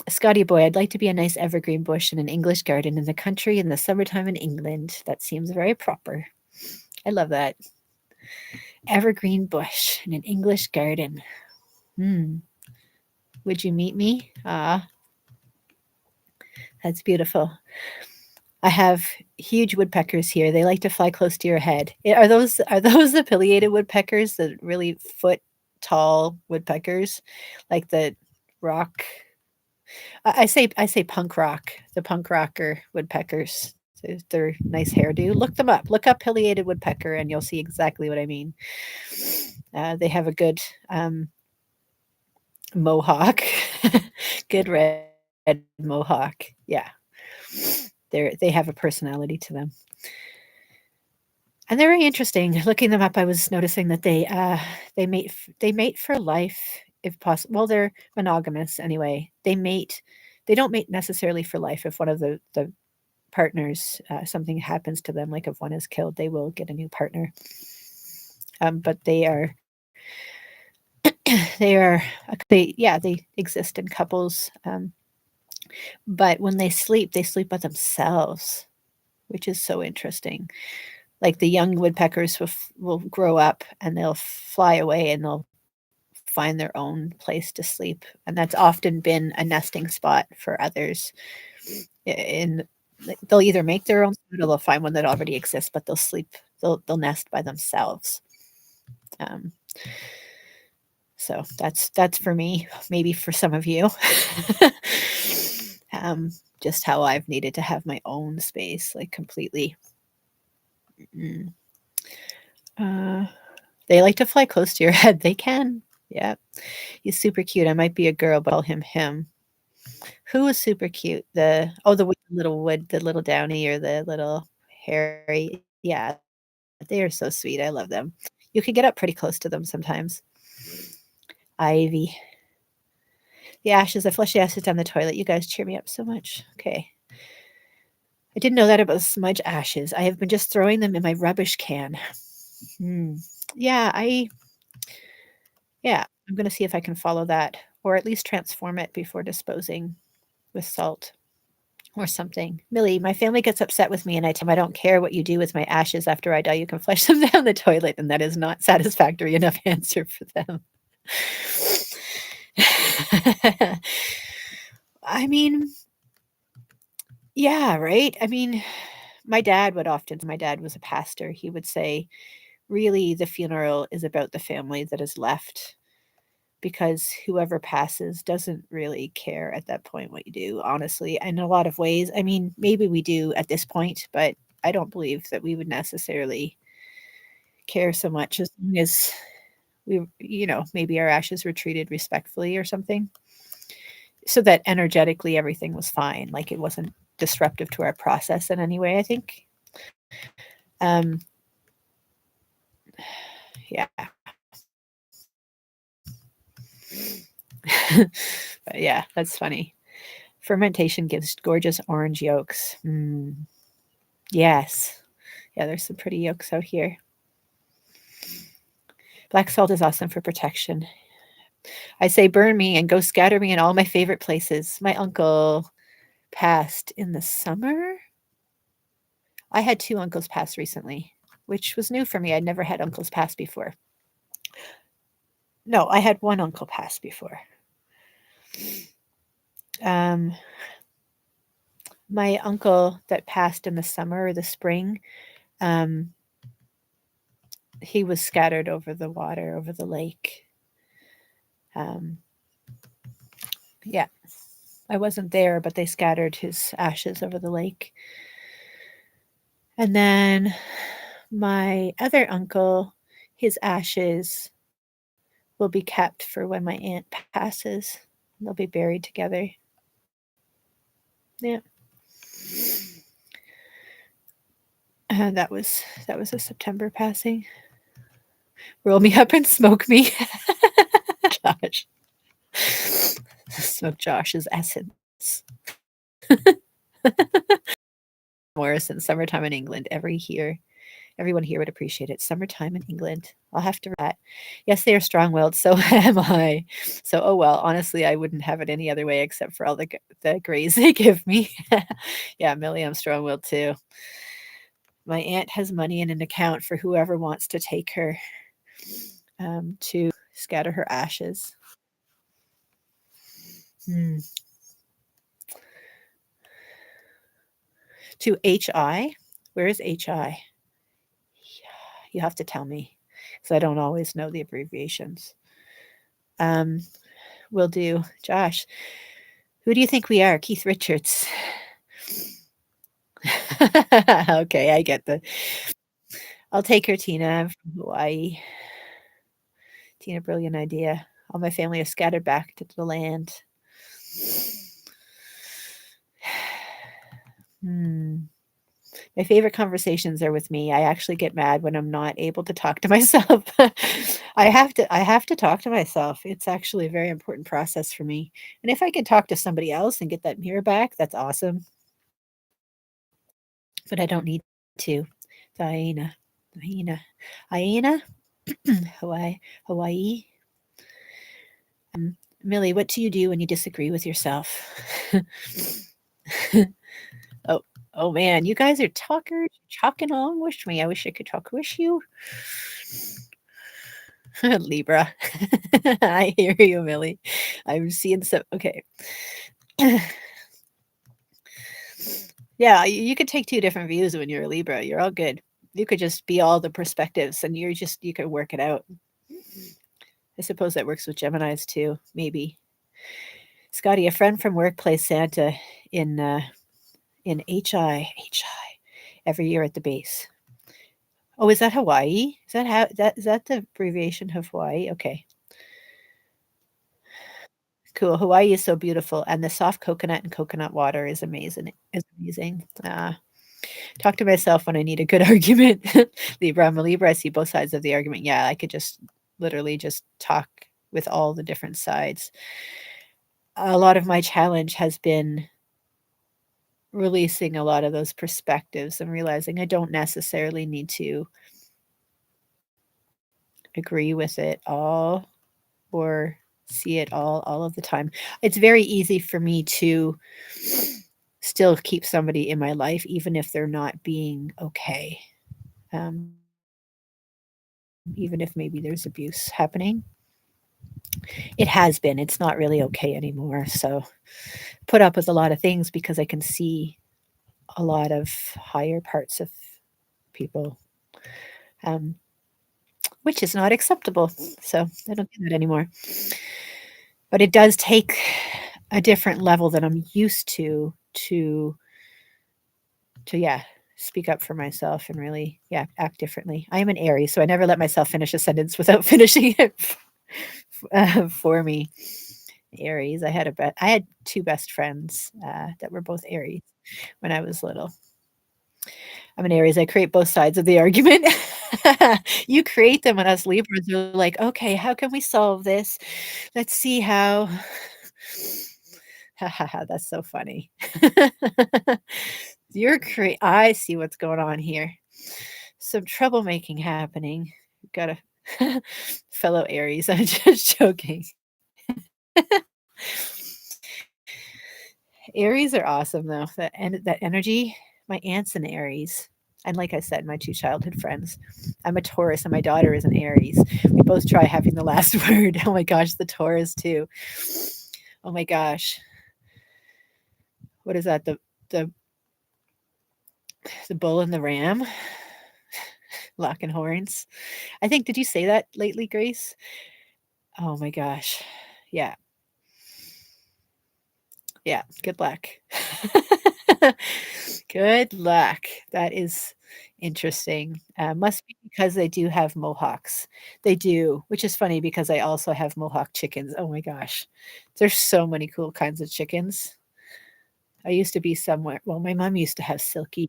Scotty boy, I'd like to be a nice evergreen bush in an English garden in the country in the summertime in England. That seems very proper. I love that. Evergreen bush in an English garden. Hmm. Would you meet me? Ah, that's beautiful. I have huge woodpeckers here. They like to fly close to your head. Are those the pileated woodpeckers, the really foot tall woodpeckers, like the rock? I say punk rock, the punk rocker woodpeckers. Their nice hairdo. Look them up. Look up pileated woodpecker, and you'll see exactly what I mean. They have a good mohawk, good red mohawk. Yeah, they have a personality to them. And they're very interesting. Looking them up, I was noticing that they mate for life if possible. Well, they're monogamous anyway. They don't mate necessarily for life. If one of the partners something happens to them, like if one is killed, they will get a new partner. But they exist in couples. But when they sleep by themselves, which is so interesting. Like the young woodpeckers will grow up and they'll fly away and they'll find their own place to sleep, and that's often been a nesting spot for others. In they'll either make their own food or they'll find one that already exists, but they'll sleep. They'll nest by themselves. Um, so that's for me. Maybe for some of you, um, just how I've needed to have my own space, like completely. Mm. Uh, they like to fly close to your head. They can. Yeah. He's super cute. I might be a girl, but I'll call him him. Who is super cute? The with the little wood, the little downy or the little hairy. Yeah, they are so sweet. I love them. You can get up pretty close to them sometimes. Ivy. The ashes, I flush the ashes down the toilet. You guys cheer me up so much. Okay. I didn't know that about smudge ashes. I have been just throwing them in my rubbish can. Hmm. Yeah, I'm gonna see if I can follow that, or at least transform it before disposing with salt or something. Millie, my family gets upset with me and I tell them I don't care what you do with my ashes after I die. You can flush them down the toilet, and that is not satisfactory enough answer for them. I mean, yeah, right? I mean, my dad would often my dad was a pastor. He would say, "Really, the funeral is about the family that is left because whoever passes doesn't really care at that point what you do, honestly." In a lot of ways, I mean, maybe we do at this point, but I don't believe that we would necessarily care so much as long as maybe our ashes were treated respectfully or something, so that energetically everything was fine, like it wasn't disruptive to our process in any way, I think. Um, yeah. But yeah, that's funny. Fermentation gives gorgeous orange yolks. Mm, yes. Yeah, there's some pretty yolks out here. Black salt is awesome for protection. I say burn me and go scatter me in all my favorite places. My uncle passed in the summer. I had two uncles pass recently, which was new for me. I'd never had uncles pass before. No, I had one uncle pass before. Um, my uncle that passed in the summer or the spring, um, he was scattered over the water, over the lake. Um, yeah, I wasn't there, but they scattered his ashes over the lake. And then my other uncle, his ashes will be kept for when my aunt passes. They'll be buried together. Yeah. That was a September passing. Roll me up and smoke me. Josh. Smoke Josh's essence. Morrison, Summertime in England, every year. Everyone here would appreciate it. Summertime in England. I'll have to that. Yes, they are strong-willed. So am I. So, oh well. Honestly, I wouldn't have it any other way except for all the grays they give me. Yeah, Millie, I'm strong-willed too. My aunt has money in an account for whoever wants to take her to scatter her ashes. Hmm. To HI? Where is HI? You have to tell me because I don't always know the abbreviations. Um, will do. Josh, who do you think we are? Keith Richards. Okay, I get the. I'll take her, Tina. I'm from Hawaii. Tina, brilliant idea. All my family is scattered back to the land. Hmm. My favorite conversations are with me. I actually get mad when I'm not able to talk to myself. I have to talk to myself. It's actually a very important process for me. And if I can talk to somebody else and get that mirror back, that's awesome. But I don't need to. Diana. Diana. Aina? Hawaii. Hawaii. Millie, what do you do when you disagree with yourself? Oh, oh man, you guys are talkers, talking along with me. I wish I could talk with you. Libra. I hear you, Millie. I'm seeing some. Okay. Yeah, you could take two different views when you're a Libra. You're all good. You could just be all the perspectives and you could work it out. I suppose that works with Geminis too, maybe. Scotty, a friend from work plays Santa in HI every year at the base. Oh, is that Hawaii? Is that how that is that the abbreviation of Hawaii? Okay. Cool. Hawaii is so beautiful, and the soft coconut and coconut water is amazing. Is amazing. Talk to myself when I need a good argument. Libra, I'm a Libra. I see both sides of the argument. Yeah, I could just literally just talk with all the different sides. A lot of my challenge has been releasing a lot of those perspectives and realizing I don't necessarily need to agree with it all or see it all of the time. It's very easy for me to still keep somebody in my life even if they're not being okay. Even if maybe there's abuse happening. It has been. It's not really okay anymore. So put up with a lot of things because I can see a lot of higher parts of people, um, which is not acceptable. So I don't do that anymore. But it does take a different level that I'm used to yeah, speak up for myself and really, yeah, act differently. I am an Aries, so I never let myself finish a sentence without finishing it for me. Aries. I had two best friends that were both Aries when I was little. I'm an Aries. I create both sides of the argument. You create them, and us Libras are like, okay, how can we solve this? Let's see how. Ha ha ha! That's so funny. I see what's going on here. Some troublemaking happening. Got a fellow Aries. I'm just joking. Aries are awesome though. That energy. My aunt's an Aries. And like I said, my two childhood friends. I'm a Taurus and my daughter is an Aries. We both try having the last word. Oh my gosh, the Taurus too. Oh my gosh. What is that? The bull and the ram? Locking horns. I think did you say that lately, Grace? Oh my gosh. Yeah. Yeah. Good luck. Good luck. That is interesting. Must be because they do have mohawks. They do, which is funny because I also have mohawk chickens. Oh my gosh. There's so many cool kinds of chickens. I used to be somewhere well, my mom used to have silky,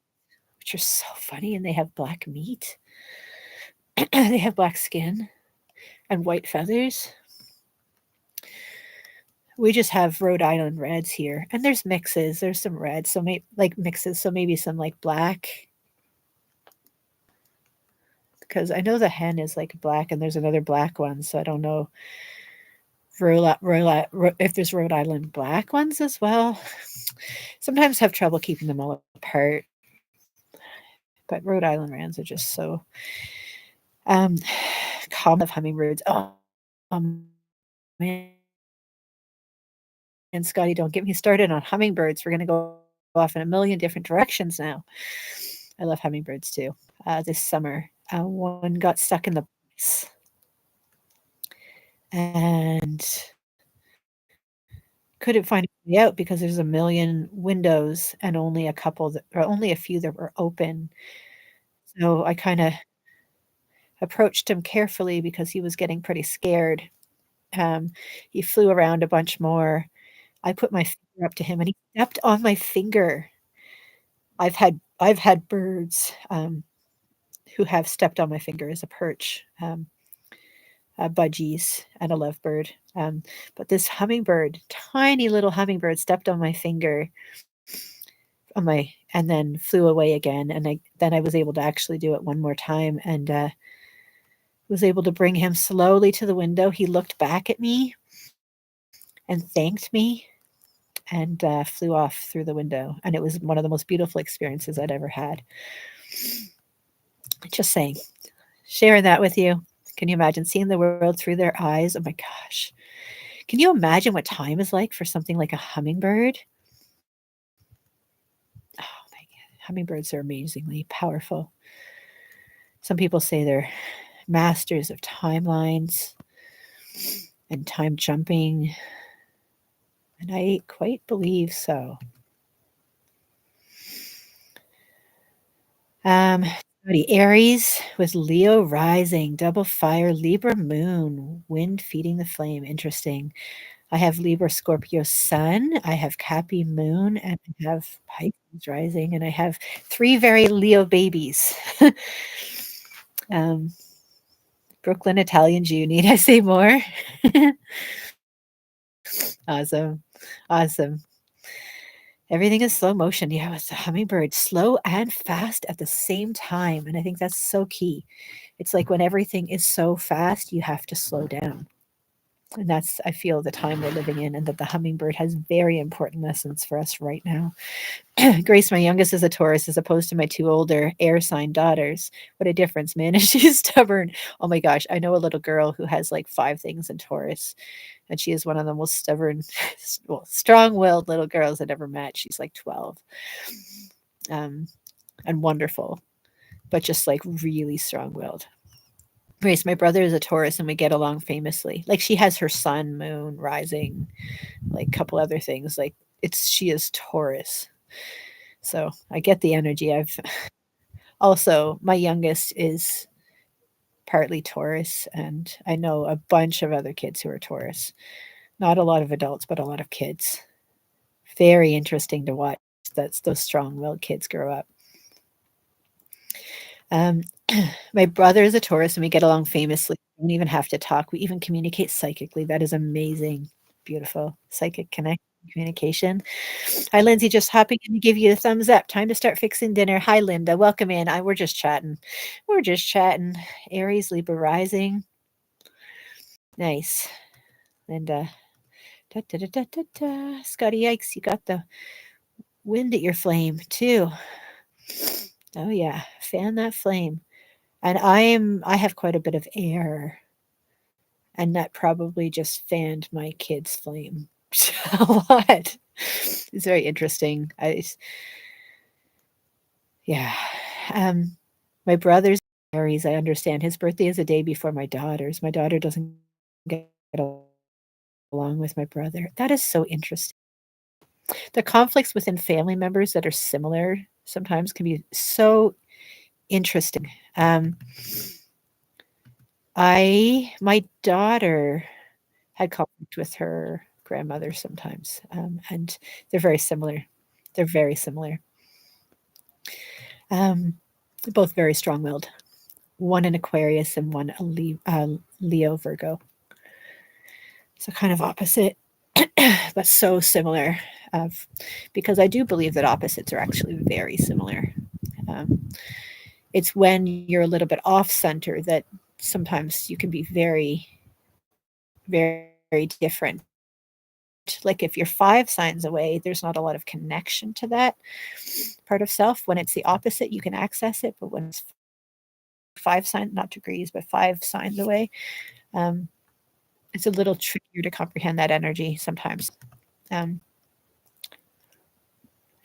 which are so funny, and they have black meat. They have black skin and white feathers. We just have Rhode Island reds here, and there's mixes. There's some reds, so maybe like mixes, so maybe some like black because I know the hen is like black and there's another black one, so I don't know if there's Rhode Island black ones as well. Sometimes have trouble keeping them all apart, but Rhode Island wrens are just so um, common. Of hummingbirds. Man, and Scotty, don't get me started on hummingbirds. We're going to go off in a million different directions now. I love hummingbirds too. This summer, one got stuck in the box and couldn't find a way out because there's a million windows and only a couple that, or only a few that were open. So I kind of approached him carefully because he was getting pretty scared. He flew around a bunch more. I put my finger up to him and he stepped on my finger. I've had birds who have stepped on my finger as a perch, budgies and a lovebird. But this hummingbird, tiny little hummingbird, stepped on my finger and then flew away again. And then I was able to actually do it one more time and was able to bring him slowly to the window. He looked back at me and thanked me and flew off through the window. And it was one of the most beautiful experiences I'd ever had. Just saying, sharing that with you. Can you imagine seeing the world through their eyes? Oh my gosh. Can you imagine what time is like for something like a hummingbird? Oh my God. Hummingbirds are amazingly powerful. Some people say they're masters of timelines and time jumping. And I quite believe so. Aries with Leo rising, double fire, Libra moon, wind feeding the flame. Interesting. I have Libra Scorpio sun, I have Cappy moon, and I have Pisces rising, and I have 3 very Leo babies. Brooklyn Italian Jew, need I say more? Awesome. Awesome. Everything is slow motion. Yeah, it's a hummingbird, slow and fast at the same time. And I think that's so key. It's like when everything is so fast, you have to slow down. And that's, I feel, the time we're living in, and that the hummingbird has very important lessons for us right now. Grace, my youngest, is a Taurus as opposed to my 2 older air sign daughters. What a difference, man. And she's stubborn. Oh my gosh. I know a little girl who has like 5 things in Taurus, and she is one of the most stubborn, well, strong-willed little girls I'd ever met. She's like 12, and wonderful, but just like really strong-willed. Grace, my brother is a Taurus, and we get along famously. Like, she has her sun, moon, rising, like a couple other things. Like, she is Taurus. So I get the energy. I've also, my youngest is partly Taurus, and I know a bunch of other kids who are Taurus. Not a lot of adults, but a lot of kids. Very interesting to watch. That's those strong-willed kids grow up. My brother is a Taurus, and we get along famously. We don't even have to talk. We even communicate psychically. That is amazing. Beautiful. Psychic communication. Hi, Lindsay. Just hopping in to give you a thumbs up. Time to start fixing dinner. Hi, Linda. Welcome in. We're just chatting. We're just chatting. Aries, Libra rising. Nice. Linda. Da, da, da, da, da, da. Scotty, yikes. You got the wind at your flame, too. Oh, yeah. Fan that flame. And I have quite a bit of air, and that probably just fanned my kid's flame a lot. It's very interesting. Yeah. My brother's Aries, I understand. His birthday is a day before my daughter's. My daughter doesn't get along with my brother. That is so interesting. The conflicts within family members that are similar sometimes can be so interesting. My daughter had conflict with her grandmother sometimes, and they're very similar. They're very similar. Both very strong-willed. One an Aquarius and one a Leo Virgo. So kind of opposite, but so similar. Because I do believe that opposites are actually very similar. It's when you're a little bit off center that sometimes you can be very, very different. Like if you're 5 signs away, there's not a lot of connection to that part of self. When it's the opposite, you can access it, but when it's 5 signs, not degrees, but 5 signs away, um, it's a little trickier to comprehend that energy sometimes. Um,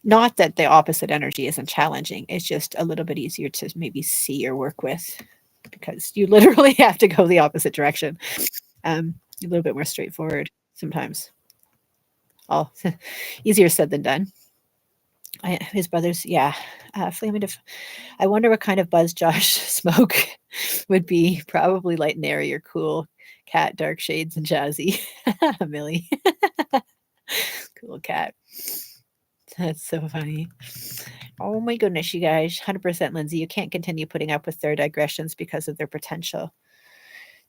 Not that the opposite energy isn't challenging. It's just a little bit easier to maybe see or work with because you literally have to go the opposite direction. A little bit more straightforward sometimes. Oh, easier said than done. His brothers, yeah. Flaming def- I wonder what kind of buzz Josh smoke would be. Probably light and airy or cool. Cat, dark shades, and jazzy. Millie. Cool cat. That's so funny. Oh my goodness, you guys. 100% Lindsay. You can't continue putting up with their digressions because of their potential.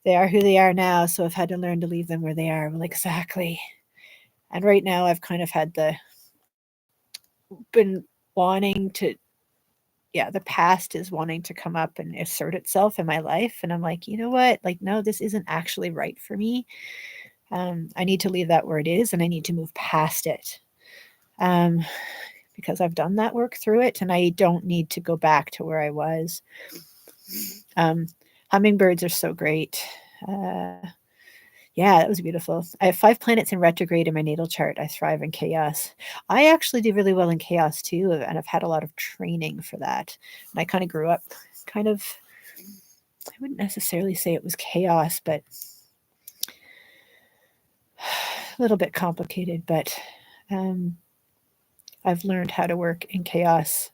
They are who they are now, so I've had to learn to leave them where they are. Well, exactly. And right now, I've kind of had been wanting to, yeah, the past is wanting to come up and assert itself in my life. And I'm like, you know what? Like, no, this isn't actually right for me. I need to leave that where it is and I need to move past it. Um, because I've done that work through it and I don't need to go back to where I was. Um, Hummingbirds are so great. Uh, yeah, that was beautiful. I have 5 planets in retrograde in my natal chart. I thrive in chaos. I actually do really well in chaos too, and I've had a lot of training for that. And I kind of grew up kind of, I wouldn't necessarily say it was chaos, but a little bit complicated. But um, I've learned how to work in chaos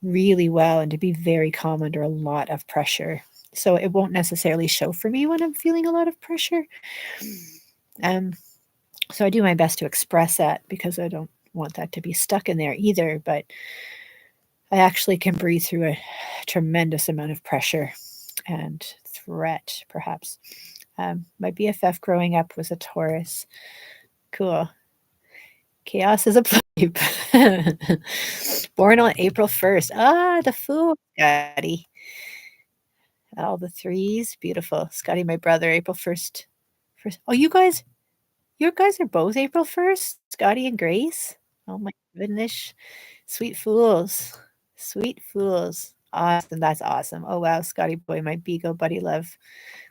really well and to be very calm under a lot of pressure. So it won't necessarily show for me when I'm feeling a lot of pressure. Um, so I do my best to express that because I don't want that to be stuck in there either. But I actually can breathe through a tremendous amount of pressure and threat, perhaps. My BFF growing up was a Taurus. Cool. Chaos is a pipe. Born on April 1st. Ah, the fool, Scotty. All the threes. Beautiful. Scotty, my brother, April 1st. First. Oh, you guys are both April 1st? Scotty and Grace? Oh my goodness. Sweet fools. Sweet fools. Awesome. That's awesome. Oh wow, Scotty boy, my Beagle buddy love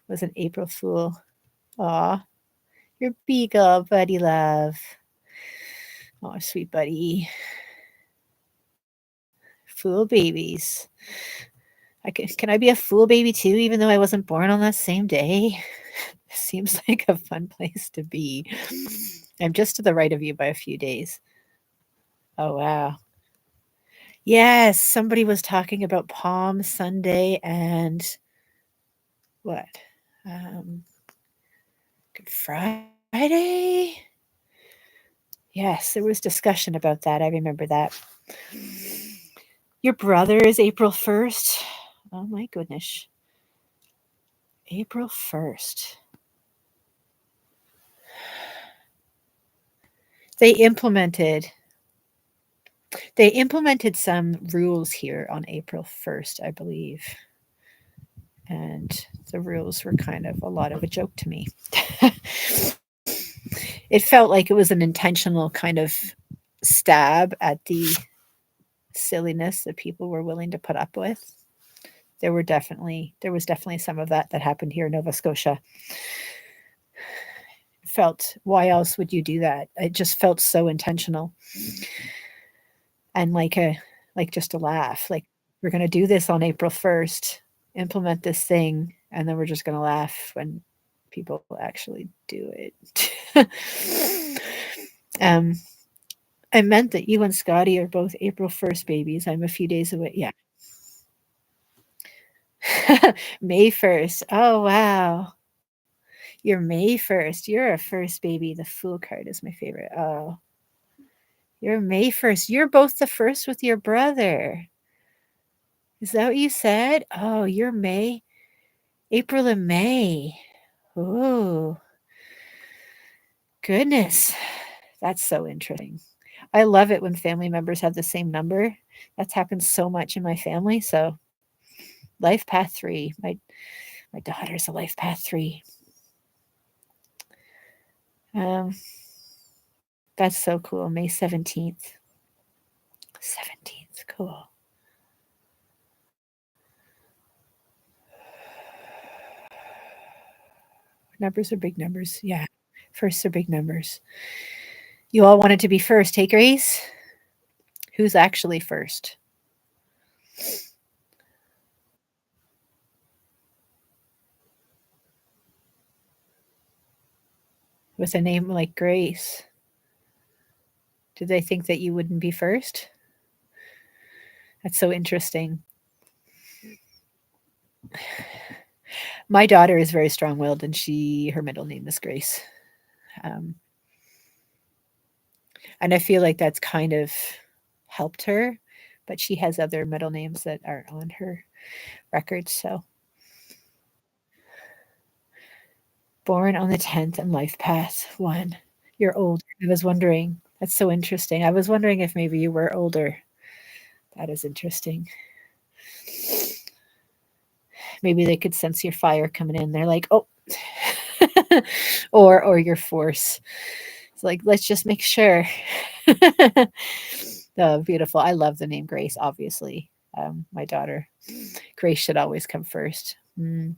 was an April Fool. Aw, your Beagle buddy love. Oh, sweet buddy. Fool babies. Can I be a fool baby too, even though I wasn't born on that same day? Seems like a fun place to be. I'm just to the right of you by a few days. Oh wow. Yes, somebody was talking about Palm Sunday and what? Um, Good Friday? Yes, there was discussion about that. I remember that. Your brother is April 1st. Oh my goodness. April 1st. They implemented they implemented some rules here on April 1st, I believe. And the rules were kind of a lot of a joke to me. It felt like it was an intentional kind of stab at the silliness that people were willing to put up with. There was definitely some of that that happened here in Nova Scotia. It felt, why else would you do that? It just felt so intentional and like just a laugh. Like we're gonna do this on April 1st, implement this thing, and then we're just gonna laugh when people actually do it. um, I meant that you and Scotty are both April 1st babies. I'm a few days away. Yeah. May 1st. Oh, wow. You're May 1st. You're a first baby. The Fool card is my favorite. Oh, you're May 1st. You're both the first with your brother. Is that what you said? Oh, you're May, April and May. Oh, goodness. That's so interesting. I love it when family members have the same number. That's happened so much in my family. So Life Path 3. My daughter's a Life Path 3. Um, that's so cool. May 17th. 17th. Cool. Numbers are big numbers. Yeah. Firsts are big numbers. You all wanted to be first. Hey, Grace? Who's actually first? With a name like Grace. Did they think that you wouldn't be first? That's so interesting. My daughter is very strong-willed, and her middle name is Grace. Um, and I feel like that's kind of helped her, but she has other middle names that aren't on her record. So, born on the 10th and Life Path 1. You're old. I was wondering. That's so interesting. I was wondering if maybe you were older. That is interesting. Maybe they could sense your fire coming in. They're like, "Oh," or your force. It's like, let's just make sure. Oh, beautiful. I love the name Grace, obviously. My daughter. Grace should always come first. Mm,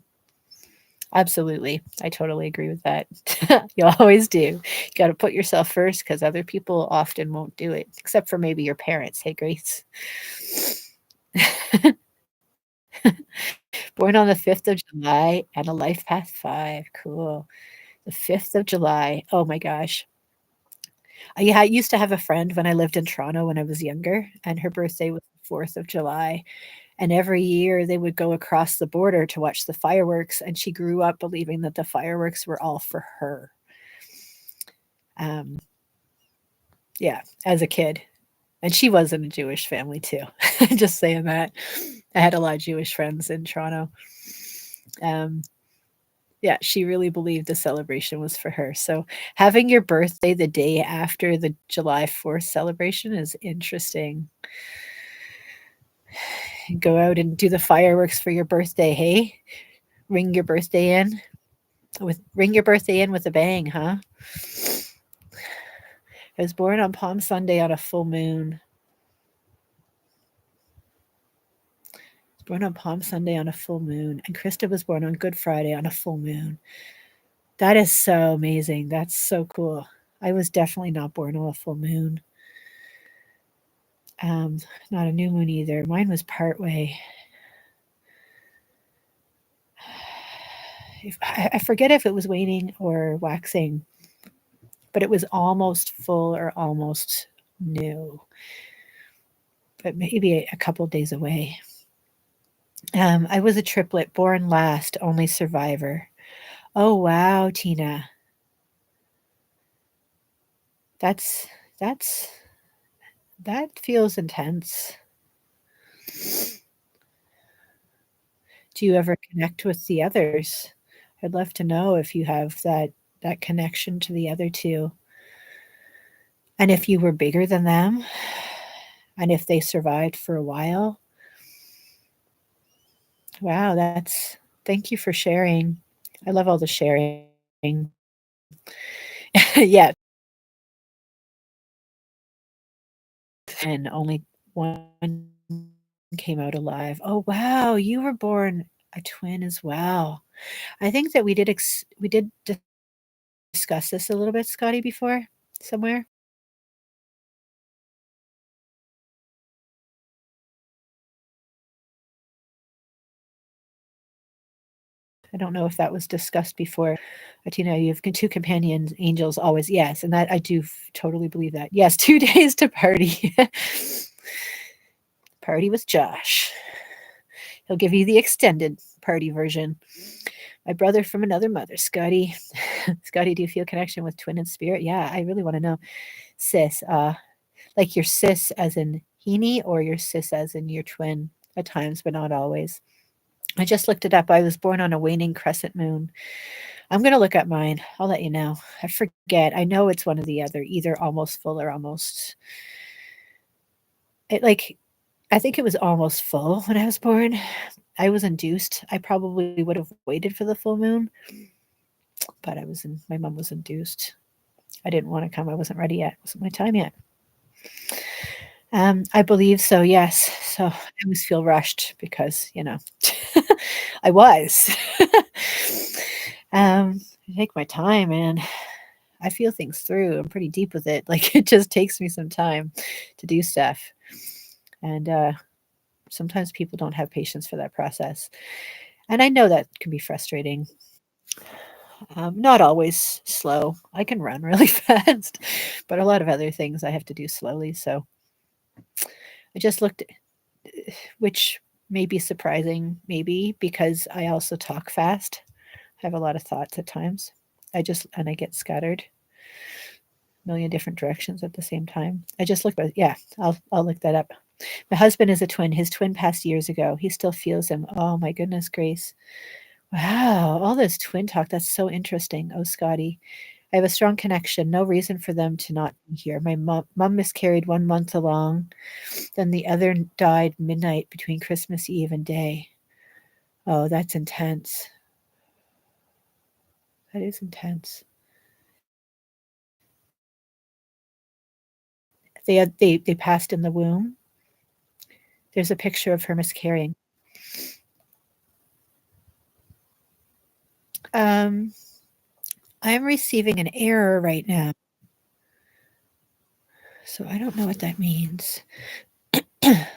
absolutely. I totally agree with that. You always do. You got to put yourself first because other people often won't do it, except for maybe your parents. Hey, Grace. Born on the 5th of July and a Life Path 5. Cool. The 5th of July. Oh my gosh. I used to have a friend when I lived in Toronto when I was younger, and her birthday was the 4th of July. And every year they would go across the border to watch the fireworks, and she grew up believing that the fireworks were all for her. Um, yeah, as a kid. And she was in a Jewish family too. Just saying that. I had a lot of Jewish friends in Toronto. Um, yeah, she really believed the celebration was for her. So having your birthday the day after the July 4th celebration is interesting. Go out and do the fireworks for your birthday, hey? Ring your birthday in ring your birthday in with a bang, huh? I was born on Palm Sunday on a full moon. I was born on Palm Sunday on a full moon, and Krista was born on Good Friday on a full moon. That is so amazing. That's so cool. I was definitely not born on a full moon. Um, Not a new moon either. Mine was partway. I forget if it was waning or waxing, but it was almost full or almost new, but maybe a couple days away. I was a triplet, born last, only survivor. Oh wow, Tina. That's that's that feels intense. Do you ever connect with the others? I'd love to know if you have that connection to the other two. And if you were bigger than them, and if they survived for a while. Wow, that's thank you for sharing. I love all the sharing. Yeah, and only one came out alive. Oh, wow, you were born a twin as well. I think that we did discuss this a little bit, Scotty, before somewhere. I don't know if that was discussed before. But, you have 2 companion angels always. Yes, and that I do totally believe that. Yes, 2 days to party. Party with Josh. He'll give you the extended party version. My brother from another mother, Scotty. Scotty, do you feel connection with twin and spirit? Yeah, I really want to know. Sis, like your sis as in Heaney or your sis as in your twin at times, but not always. I just looked it up. I was born on a waning crescent moon. I'm going to look up mine. I'll let you know. I forget. I know it's one or the other, either almost full or almost. It like I think it was almost full when I was born. I was induced. I probably would have waited for the full moon, but my mom was induced. I didn't want to come. I wasn't ready yet. It wasn't my time yet. I believe so, yes. So I always feel rushed because, I was. I take my time and I feel things through. I'm pretty deep with it. Like it just takes me some time to do stuff. And sometimes people don't have patience for that process. And I know that can be frustrating. Not always slow. I can run really fast, but a lot of other things I have to do slowly. So I just looked, which may be surprising, maybe because I also talk fast. I have a lot of thoughts at times. I get scattered a million different directions at the same time. I just looked, but yeah, I'll look that up. My husband is a twin. His twin passed years ago. He still feels him. Oh my goodness, Grace. Wow, all this twin talk. That's so interesting. Oh, Scotty. I have a strong connection. No reason for them to not be here. My mom miscarried 1 month along. Then the other died midnight between Christmas Eve and day. Oh, that's intense. That is intense. They passed in the womb. There's a picture of her miscarrying. Um, I'm receiving an error right now, so I don't know what that means. But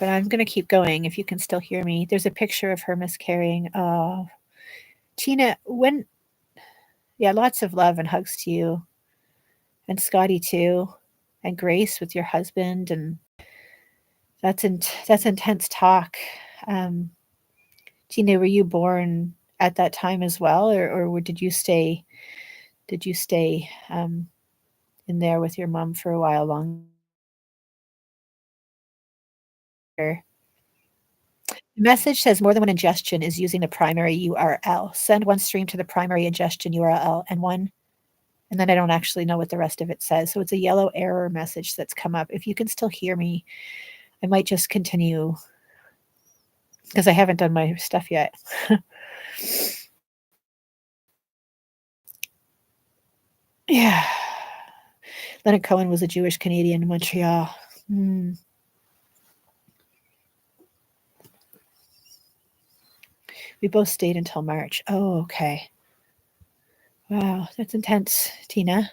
I'm gonna keep going if you can still hear me. There's a picture of her miscarrying. Oh, Tina, yeah, lots of love and hugs to you, and Scotty too, and Grace with your husband, and that's intense talk. Um, Tina, were you born at that time as well, or did you stay? Did you stay in there with your mom for a while longer? The message says more than one ingestion is using the primary URL. Send one stream to the primary ingestion URL and then I don't actually know what the rest of it says. So it's a yellow error message that's come up. If you can still hear me, I might just continue because I haven't done my stuff yet. Yeah. Leonard Cohen was a Jewish Canadian in Montreal. Mm. We both stayed until March. Oh, okay. Wow, that's intense, Tina.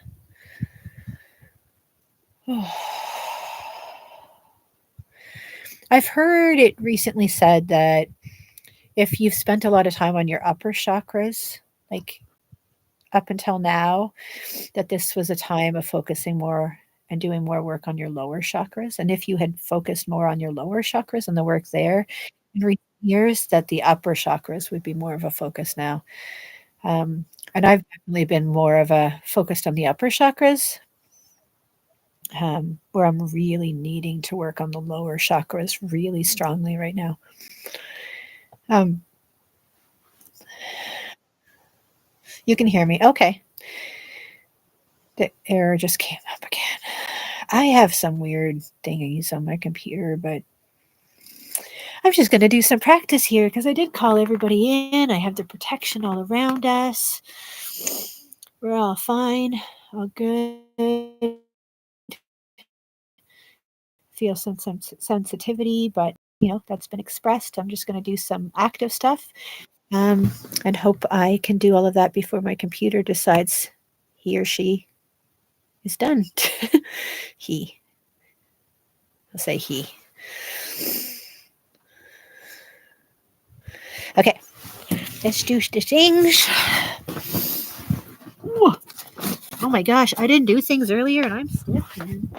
Oh. I've heard it recently said that if you've spent a lot of time on your upper chakras, like up until now, that this was a time of focusing more and doing more work on your lower chakras. And if you had focused more on your lower chakras and the work there in recent years, that the upper chakras would be more of a focus now. And I've definitely been more of a focused on the upper chakras, where I'm really needing to work on the lower chakras really strongly right now. Um, you can hear me. Okay. The error just came up again. I have some weird thingies on my computer, but I'm just going to do some practice here because I did call everybody in. I have the protection all around us. We're all fine, all good. Feel some sensitivity, but that's been expressed. I'm just going to do some active stuff, and hope I can do all of that before my computer decides he or she is done. He. I'll say he. Okay, let's do the things. Ooh. Oh my gosh, I didn't do things earlier and I'm stiff, man.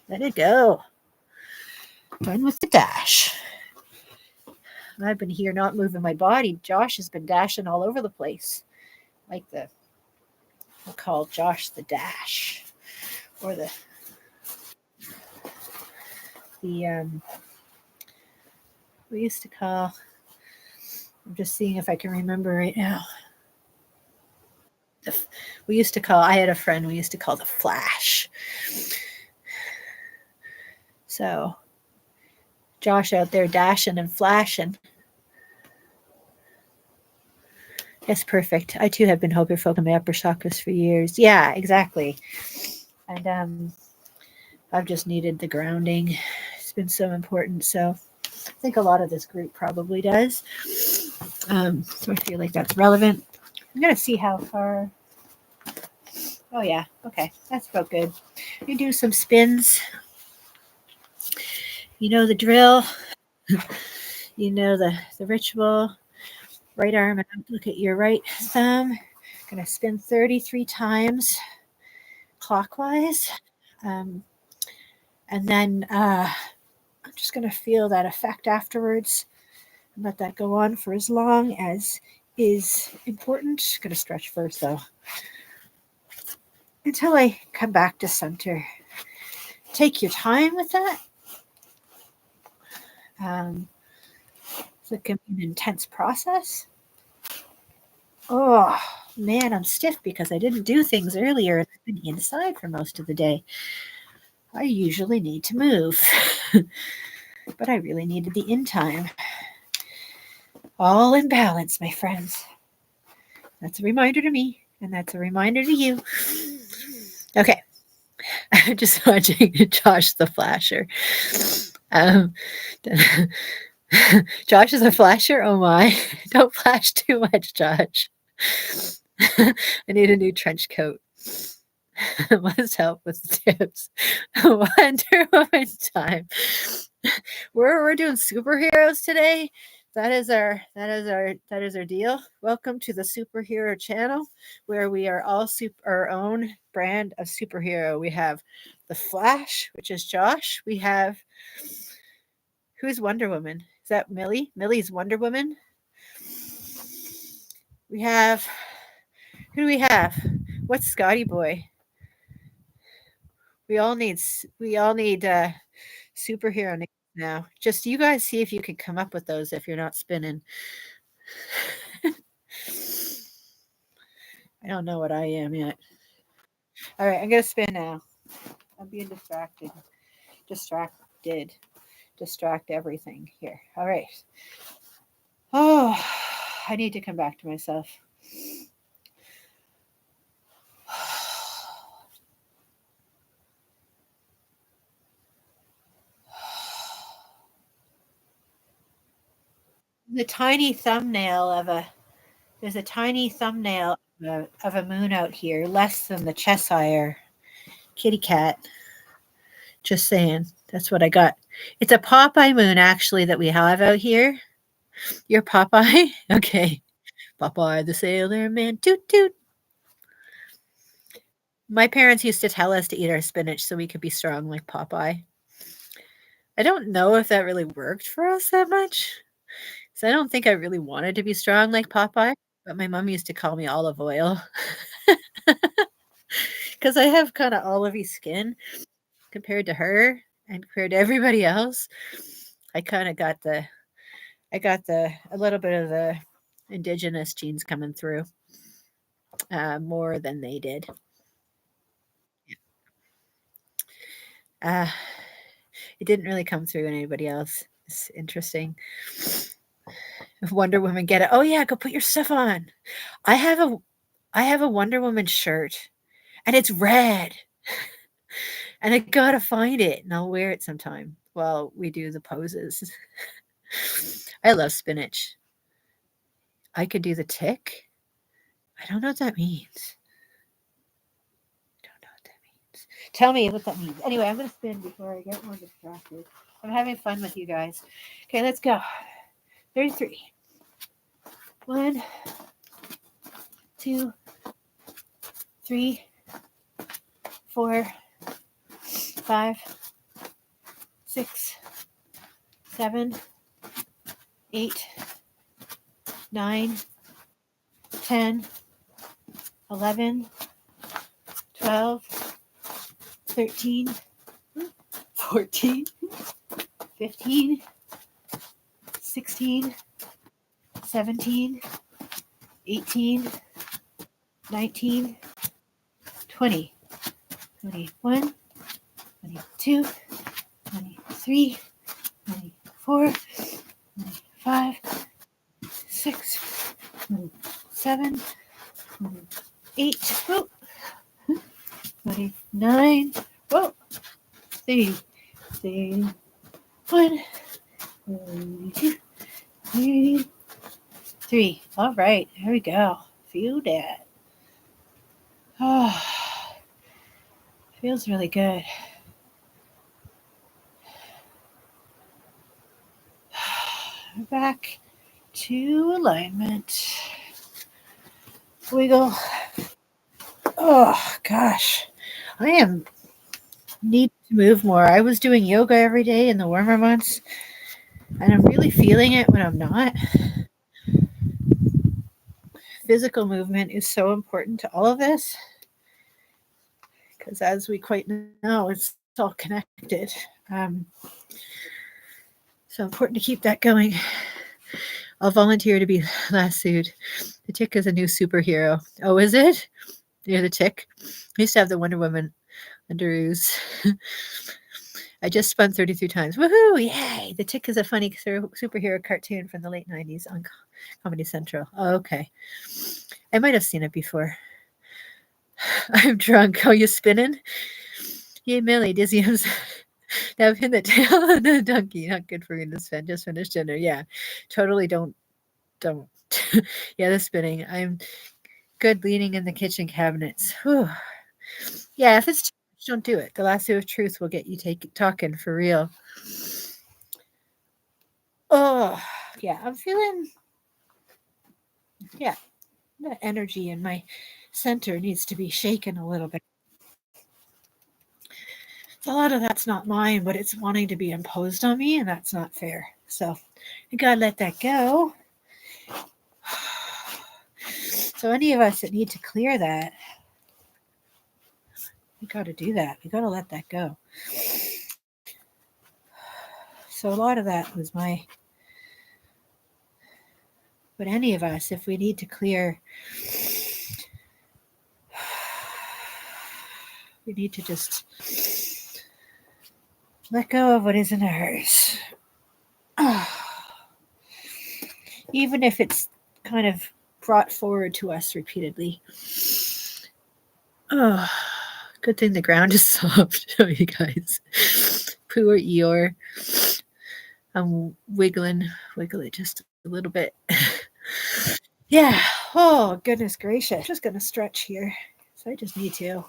Let it go. Done with the dash. I've been here not moving my body. Josh has been dashing all over the place. Like we'll call Josh the dash. Or the we used to call, I'm just seeing if I can remember right now. I had a friend we used to call the Flash. So Josh out there dashing and flashing. Yes, perfect. I too have been hyperfocused on my upper chakras for years. Yeah, exactly. And I've just needed the grounding. It's been so important. So I think a lot of this group probably does. So I feel like that's relevant. I'm gonna see how far. Oh yeah, okay, that's about good. You do some spins. You know the drill. You know the ritual. Right arm out. Look at your right thumb. Gonna spin 33 times clockwise. Um, and then I'm just gonna feel that effect afterwards and let that go on for as long as is important. Gonna stretch first though. Until I come back to center. Take your time with that. Um, it can be an intense process. Oh man, I'm stiff because I didn't do things earlier and I've been inside for most of the day. I usually need to move, but I really needed the in time. All in balance, my friends. That's a reminder to me, and that's a reminder to you. Okay, I'm just watching Josh the Flasher. Um, Josh is a flasher. Oh my! Don't flash too much, Josh. I need a new trench coat. Must help with the tips. Wonder Woman time. We're doing superheroes today. That is our deal. Welcome to the superhero channel, where we are all our own brand of superhero. We have the Flash, which is Josh. We have who's Wonder Woman? Is that Millie? Millie's Wonder Woman. We have who do we have? What's Scotty Boy? We all need superhero names now. Just you guys see if you can come up with those if you're not spinning. I don't know what I am yet. All right, I'm gonna spin now. I'm being distracted. Distracted. Distract everything here. All right. Oh, I need to come back to myself. The tiny thumbnail of a there's a tiny thumbnail of a moon out here, less than the Cheshire kitty cat. Just saying. That's what I got. It's a Popeye moon actually that we have out here. You're Popeye? Okay. Popeye the Sailor Man. Toot toot. My parents used to tell us to eat our spinach so we could be strong like Popeye. I don't know if that really worked for us that much. So I don't think I really wanted to be strong like Popeye, but my mom used to call me olive oil because I have kind of olivey skin compared to her and compared to everybody else. I kind of got a little bit of the indigenous genes coming through more than they did. Uh, it didn't really come through in anybody else. It's interesting. If Wonder Woman get it. Oh yeah, go put your stuff on. I have a I have a Wonder Woman shirt and it's red. And I gotta find it and I'll wear it sometime while we do the poses. I love spinach. I could do the tick. I don't know what that means. I don't know what that means. Tell me what that means. Anyway, I'm gonna spin before I get more distracted. I'm having fun with you guys. Okay, let's go. 33. 1, 2, 3, 4, 5, 6, 7, 8, 9, 10, 11, 12, 13, 14, 15, 16, 17, 18, 19, 20, 21, 22, 23, 24, 25, 6, 7, 8, oh, 29, oh, 30, 31, 32, 33. All right, there we go. Feel that. Oh, feels really good. Back to alignment. Wiggle. Oh gosh, I am need to move more. I was doing yoga every day in the warmer months, and I'm really feeling it when I'm not. Physical movement is so important to all of this because, as we quite know, it's all connected. Um, so important to keep that going. I'll volunteer to be lassoed. The tick is a new superhero. Oh, is it? You're the tick. I used to have the Wonder Woman underoos. I just spun 33 times. Woohoo! Yay! The Tick is a funny superhero cartoon from the late 90s on Comedy Central. Oh, okay. I might have seen it before. I'm drunk. Oh, you spinning? Yay, Millie, dizzy. Now pin the tail of the donkey. Not good for you to spin. Just finished dinner. Yeah. Totally don't. Yeah, the spinning. I'm good leaning in the kitchen cabinets. Whew. Yeah, if it's too much, don't do it. The lasso of truth will get you talking for real. Oh, yeah, I'm feeling, yeah, the energy in my center needs to be shaken a little bit. A lot of that's not mine, but it's wanting to be imposed on me, and that's not fair. So I gotta let that go. So any of us that need to clear that, we gotta do that. We gotta let that go. So a lot of that was my, but any of us, if we need to clear, we need to just let go of what isn't ours. Even if it's kind of brought forward to us repeatedly. Oh, good thing the ground is soft. Oh, you guys. Poor Eeyore. I'm wiggle it just a little bit. Yeah. Oh, goodness gracious. I'm just going to stretch here. So I just need to.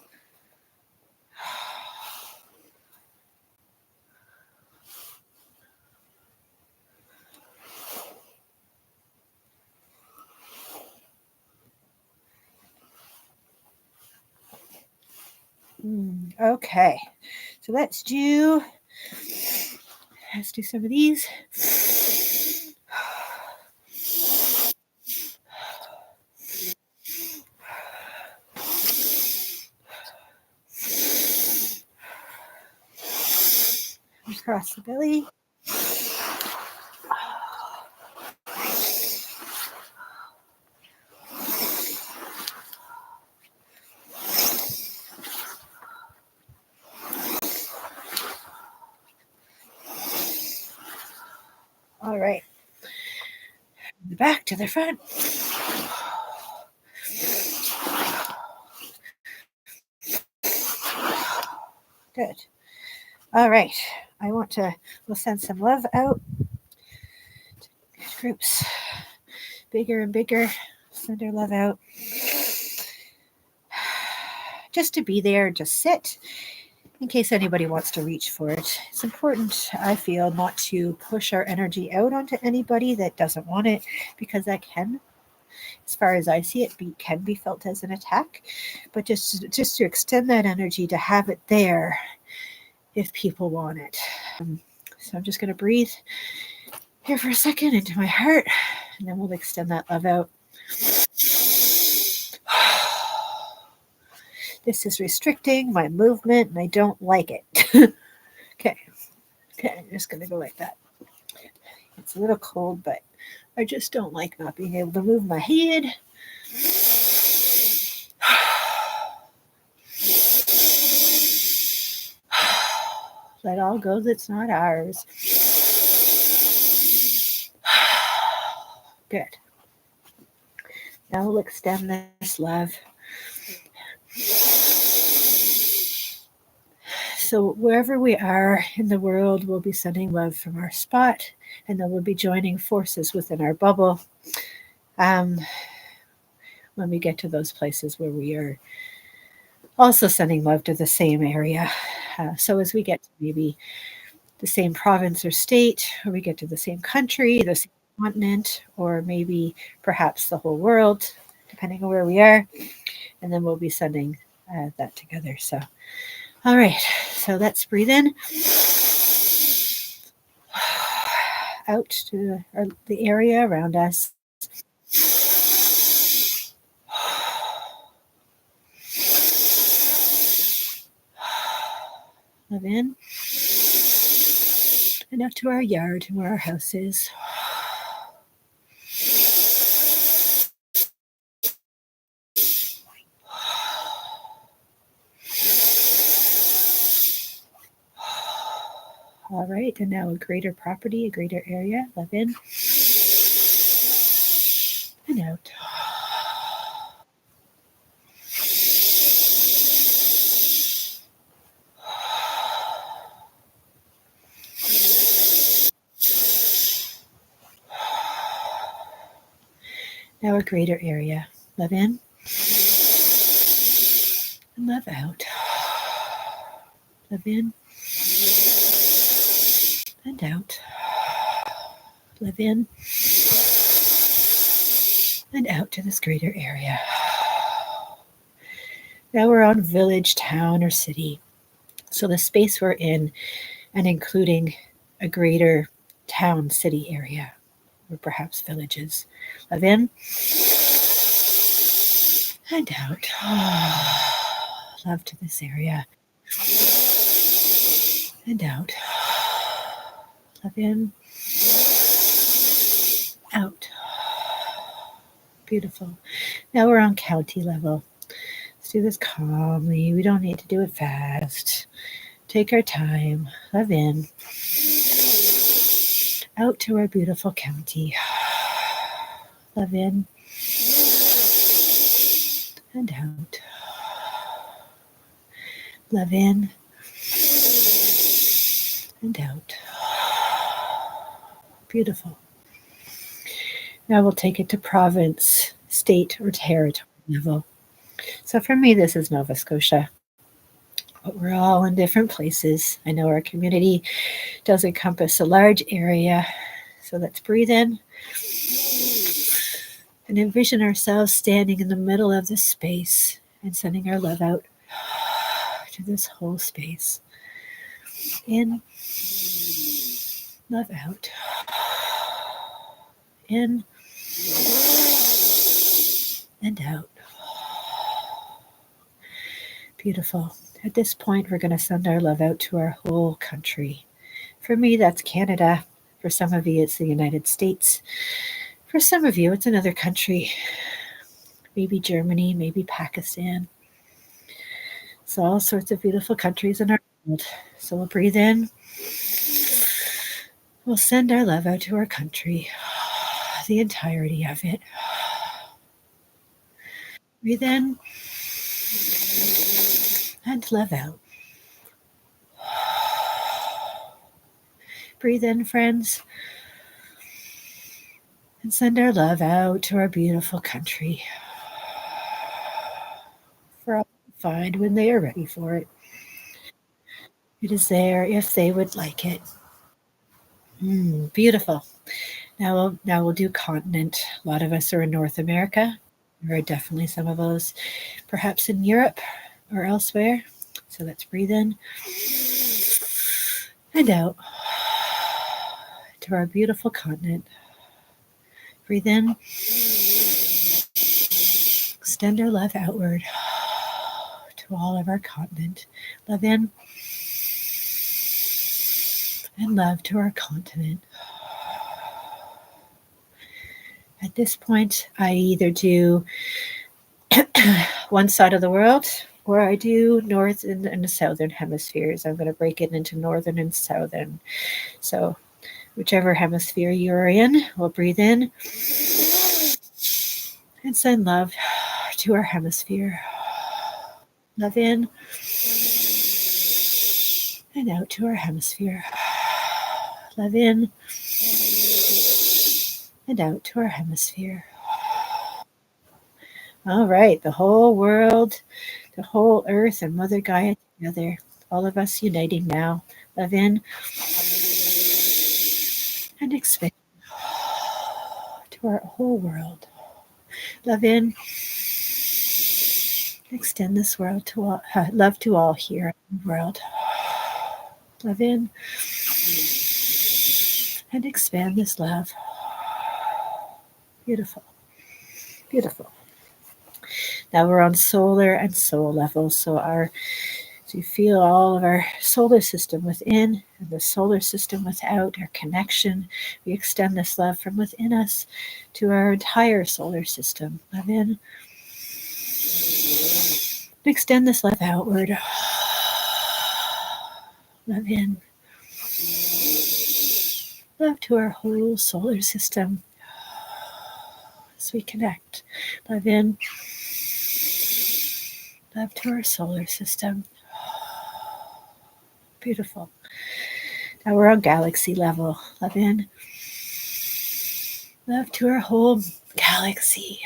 Okay. So let's do some of these. Across the belly. All right. The back to the front. Good. All right. I want to, we'll send some love out to groups. Bigger and bigger. Send our love out. Just to be there, just sit in case anybody wants to reach for it. It's important, I feel, not to push our energy out onto anybody that doesn't want it, because that can, as far as I see it, can be felt as an attack. But just to extend that energy, to have it there if people want it. So I'm just going to breathe here for a second into my heart, and then we'll extend that love out. This is restricting my movement, and I don't like it. Okay, I'm just going to go like that. It's a little cold, but I just don't like not being able to move my head. Let all go that's not ours. Good. Now we'll extend this love. So wherever we are in the world, we'll be sending love from our spot, and then we'll be joining forces within our bubble. When we get to those places where we are also sending love to the same area. So as we get to maybe the same province or state, or we get to the same country, the same continent, or maybe perhaps the whole world, depending on where we are, and then we'll be sending that together. So, all right, so let's breathe in, out to the area around us. Love in, and out to our yard and where our house is. All right, and now a greater property, a greater area. Love in and out. Now a greater area. Love in and love out. Love in and out. Love in and out to this greater area. Now we're on village, town, or city. So the space we're in, and including a greater town, city area, or perhaps villages. Love in and out. Love to this area and out. Love in, out. Beautiful. Now we're on county level. Let's do this calmly. We don't need to do it fast. Take our time. Love in, out to our beautiful county. Love in and out. Love in and out. Beautiful. Now we'll take it to province, state, or territory level. So for me, this is Nova Scotia. But we're all in different places. I know our community does encompass a large area. So let's breathe in and envision ourselves standing in the middle of this space and sending our love out to this whole space. In, love out. In and out. Beautiful. At this point, we're going to send our love out to our whole country. For me, that's Canada. For some of you, it's the United States. For some of you, it's another country. Maybe Germany, maybe Pakistan. So all sorts of beautiful countries in our world. So we'll breathe in. We'll send our love out to our country, the entirety of it. Breathe in and love out. Breathe in, friends, and send our love out to our beautiful country. For all to find when they are ready for it. It is there if they would like it. Beautiful. Now we'll do continent. A lot of us are in North America. There are definitely some of those, perhaps in Europe or elsewhere. So let's breathe in and out to our beautiful continent. Breathe in. Extend our love outward to all of our continent. Love in and love to our continent. At this point, I either do one side of the world or I do north and the southern hemispheres. I'm going to break it into northern and southern. So whichever hemisphere you're in, we'll breathe in and send love to our hemisphere. Love in and out to our hemisphere. Love in and out to our hemisphere. All right, the whole world, the whole earth and Mother Gaia together, all of us uniting now. Love in and expand to our whole world. Love in, extend this world to all, love to all here in the world. Love in and expand this love. Beautiful, beautiful. Now we're on solar and soul levels. So you feel all of our solar system within and the solar system without, our connection. We extend this love from within us to our entire solar system. Love in. Extend this love outward. Love in. Love to our whole solar system as we connect. Love in. Love to our solar system. Beautiful. Now we're on galaxy level. Love in. Love to our whole galaxy.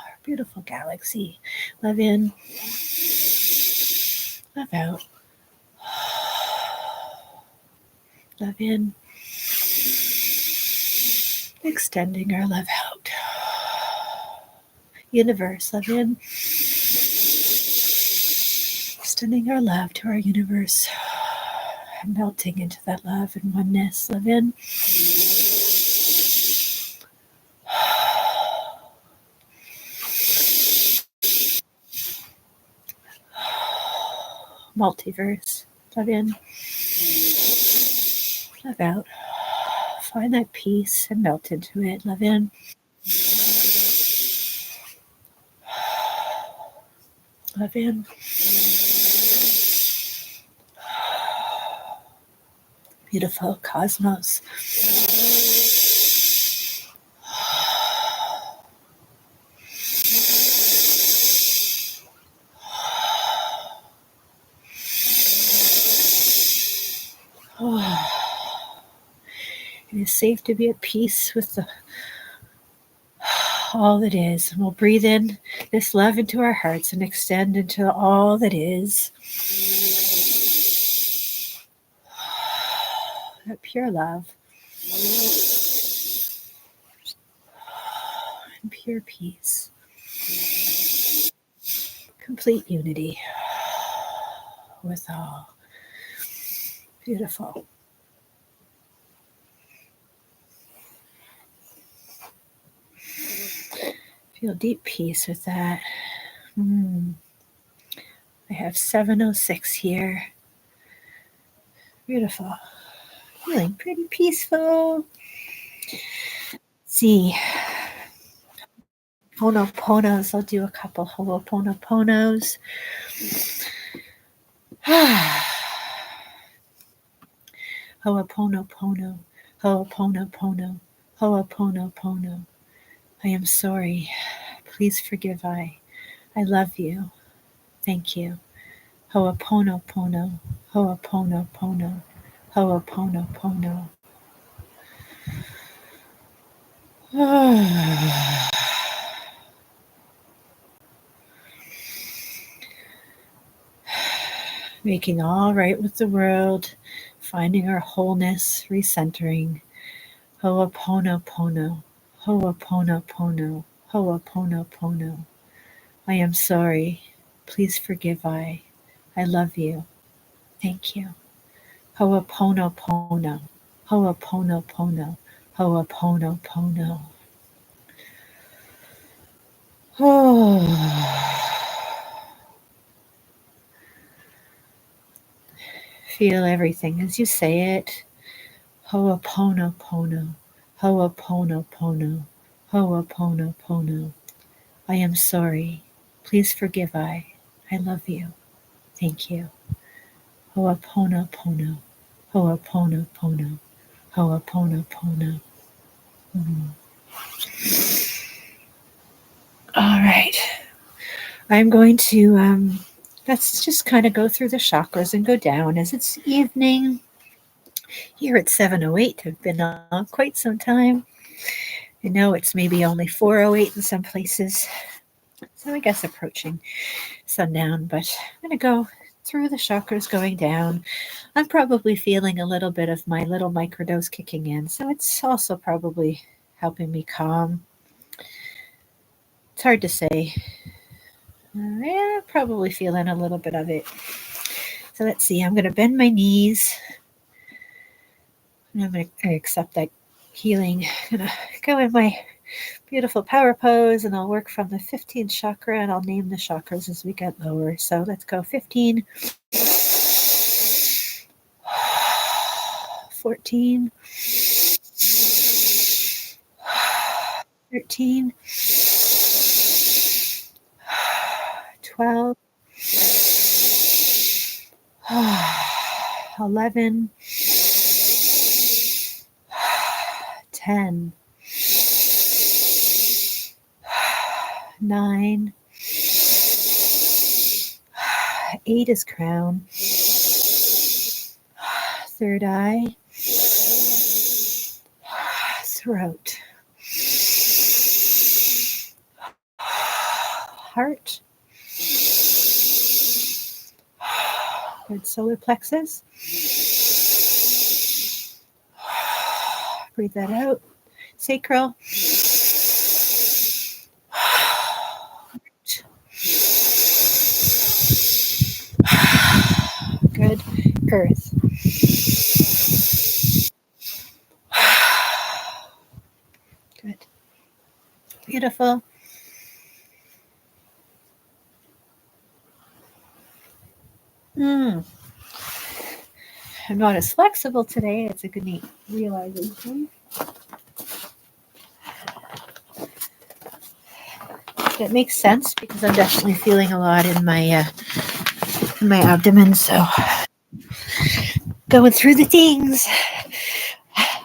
Our beautiful galaxy. Love in. Love out. Love in. Extending our love out. Universe, love in. Extending our love to our universe. Melting into that love and oneness. Love in. Multiverse. Love in. Love out. Find that peace and melt into it. Love in. Love in. Beautiful cosmos. It is safe to be at peace with all that is. And we'll breathe in this love into our hearts and extend into all that is. That pure love and pure peace. Complete unity with all. Beautiful. Feel deep peace with that. I have 706 here. Beautiful. Feeling pretty peaceful. Let's see. Ho'oponos. I'll do a couple Ho'oponos. Ho'oponopono. Ho'oponopono. Ho'oponopono. I am sorry. Please forgive I love you. Thank you. Ho'oponopono. Ho'oponopono. Ho'oponopono. Making all right with the world, finding our wholeness, recentering. Ho'oponopono. Ho'oponopono. Ho'oponopono. I am sorry. Please forgive I love you. Thank you. Ho'oponopono. Ho'oponopono. Ho'oponopono. Feel everything as you say it. Ho'oponopono. Ho'oponopono. Ho'oponopono. I am sorry. Please forgive I I love you. Thank you. Ho'oponopono. Ho'oponopono. Ho'oponopono. Mm. All right. I'm going to let's just kind of go through the chakras and go down as it's evening here at 7:08. I've been on quite some time. I know it's maybe only 4:08 in some places. So I guess approaching sundown, but I'm going to go through the chakras going down. I'm probably feeling a little bit of my little microdose kicking in, so it's also probably helping me calm. It's hard to say. Yeah, probably feeling a little bit of it. So let's see. I'm going to bend my knees. And I'm going to accept that healing. I'm going to go in my beautiful power pose and I'll work from the 15th chakra and I'll name the chakras as we get lower. So let's go 15, 14, 13, 12, 11, 10, 9, 8 is crown, third eye, throat, heart, good solar plexus. Breathe that out. Sacral. Good. Earth. Good. Beautiful. Mm. I'm not as flexible today. It's a good neat realization. It makes sense because I'm definitely feeling a lot in my abdomen. So going through the things.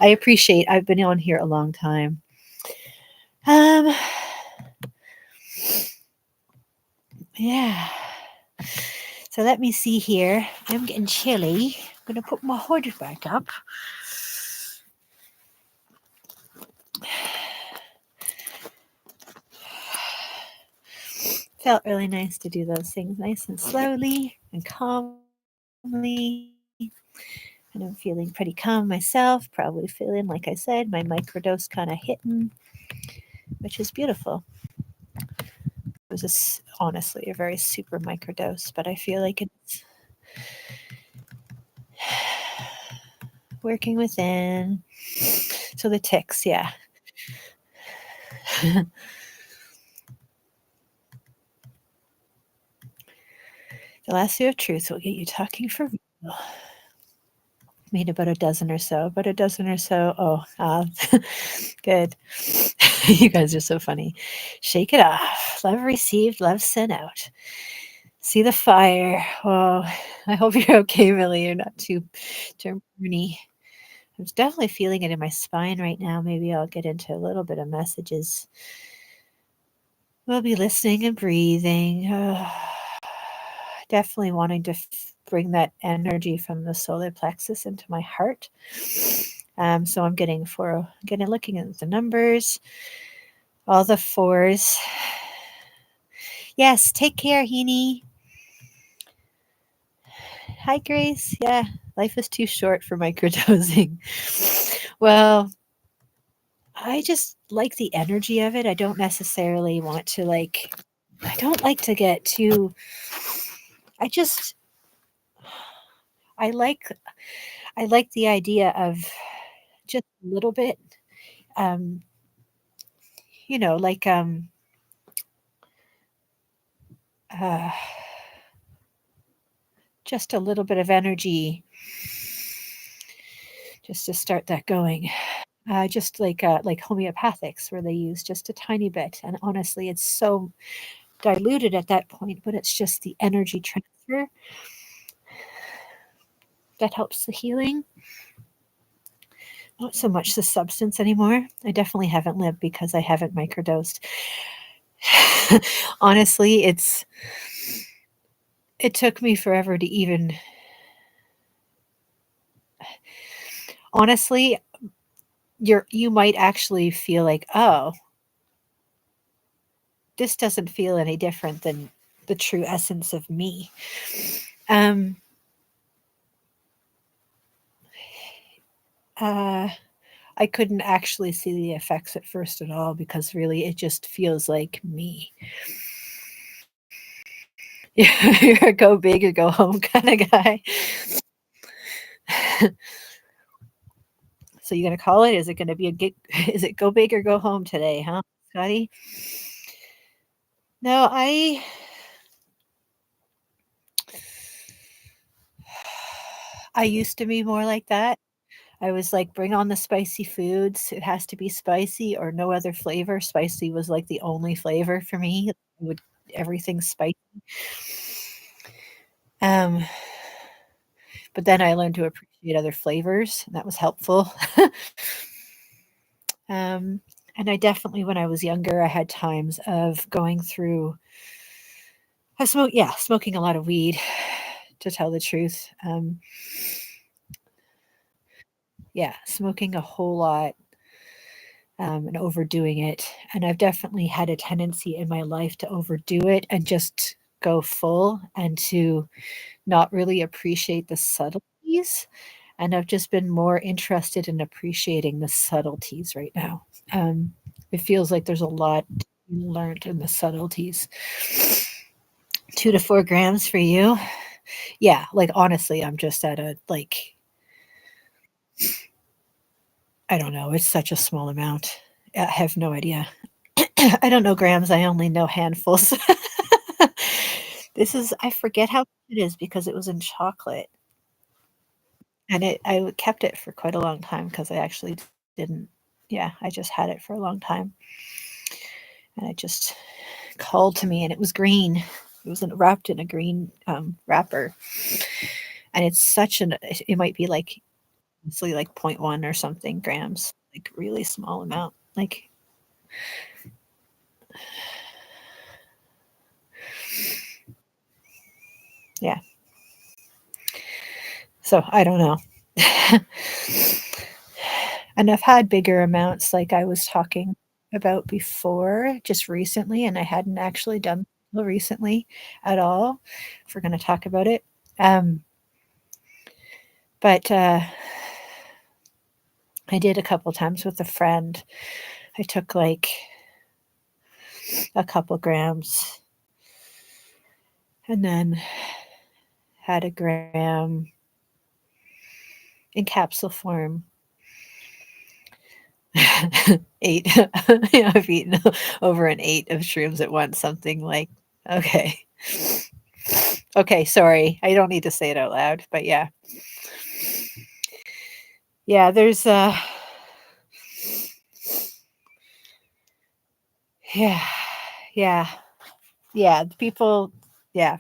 I appreciate. I've been on here a long time. Um. Yeah. So let me see here. I'm getting chilly. I'm gonna put my hood back up. Felt really nice to do those things nice and slowly and calmly. And I'm feeling pretty calm myself, probably feeling, like I said, my microdose kind of hitting, which is beautiful. It was honestly a very super microdose, but I feel like it's working within. So the ticks, yeah. The lasso of truth will get you talking for real. Made about a dozen or so. About a dozen or so. Oh, good. You guys are so funny. Shake it off. Love received, love sent out. See the fire. Oh, I hope you're okay, really. You're not too burny. I'm definitely feeling it in my spine right now. Maybe I'll get into a little bit of messages. We'll be listening and breathing. Definitely wanting to bring that energy from the solar plexus into my heart. So I'm getting looking at the numbers, all the fours. Yes, take care, Heaney. Hi, Grace. Yeah, life is too short for microdosing. Well, I just like the energy of it. I don't necessarily want to I don't like to get too I just I like I like the idea of just a little bit um you know like uh just a little bit of energy just to start that going. Just like homeopathics where they use just a tiny bit, and honestly, it's so diluted at that point, but it's just the energy transfer that helps the healing, not so much the substance anymore. I definitely haven't lived because I haven't microdosed. Honestly, it took me forever to even honestly, you might actually feel like, "Oh, this doesn't feel any different than the true essence of me." Um, uh, I couldn't actually see the effects at first at all because really it just feels like me. You're a go big or go home kind of guy. So you gonna call it? Is it gonna be a get? Is it go big or go home today, huh, Scotty? No, I used to be more like that. I was like, bring on the spicy foods. It has to be spicy or no other flavor. Spicy was like the only flavor for me. I would everything spicy. Um, but then I learned to appreciate other flavors, and that was helpful. um, and I definitely, when I was younger, I had times of going through. Yeah, smoking a lot of weed, to tell the truth. Yeah, smoking a whole lot, and overdoing it. And I've definitely had a tendency in my life to overdo it and just go full and to not really appreciate the subtleties. And I've just been more interested in appreciating the subtleties right now. It feels like there's a lot to be learned in the subtleties. 2 to 4 grams for you. Yeah, like honestly, I'm just at a like I don't know. It's such a small amount. I have no idea. I don't know grams. I only know handfuls. I forget how much it is because it was in chocolate. And I kept it for quite a long time because I actually didn't, yeah, I just had it for a long time. And it just called to me and it was green. It was wrapped in a green wrapper. And it's it might be like, honestly, like 0.1 or something grams, like really small amount. Like, yeah. So I don't know. And I've had bigger amounts like I was talking about before, just recently, and I hadn't actually done recently at all, if we're gonna talk about it. Um, but, I did a couple times with a friend. I took, like, a couple grams and then had a gram in capsule form. 8. Yeah, I've eaten over an 8 of shrooms at once, something like okay. Okay, sorry. I don't need to say it out loud, but yeah. Yeah, there's, yeah, yeah, yeah, people yeah.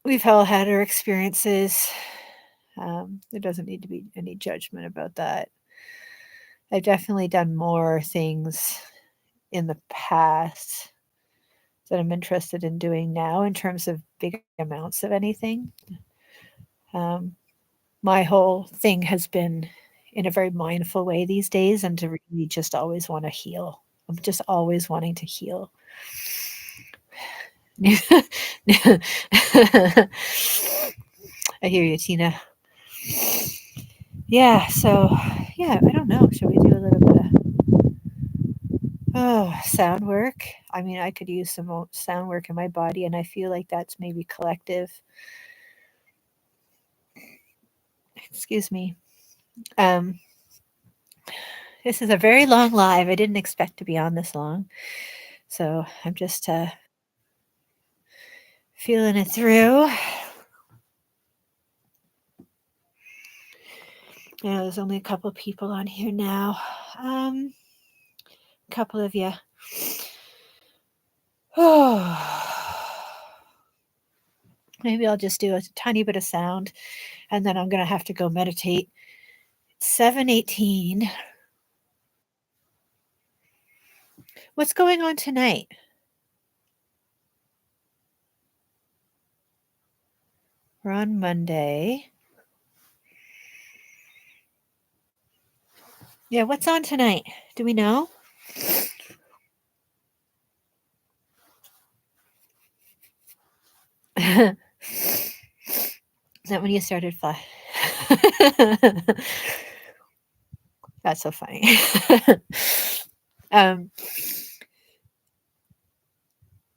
We've all had our experiences. There doesn't need to be any judgment about that. I've definitely done more things in the past that I'm interested in doing now in terms of big amounts of anything. Um, my whole thing has been in a very mindful way these days and to really just always want to heal. I'm just always wanting to heal. I hear you, Tina. Yeah, so yeah, I don't know. Shall we do a little bit of sound work? I mean, I could use some sound work in my body, and I feel like that's maybe collective. Excuse me. Um, this is a very long live. I didn't expect to be on this long, so I'm just feeling it through. Yeah, there's only a couple people on here now. A couple of you. Maybe I'll just do a tiny bit of sound and then I'm going to have to go meditate. 7:18. What's going on tonight? We're on Monday. Yeah, what's on tonight? Do we know? Is that when you started fly? That's so funny. um,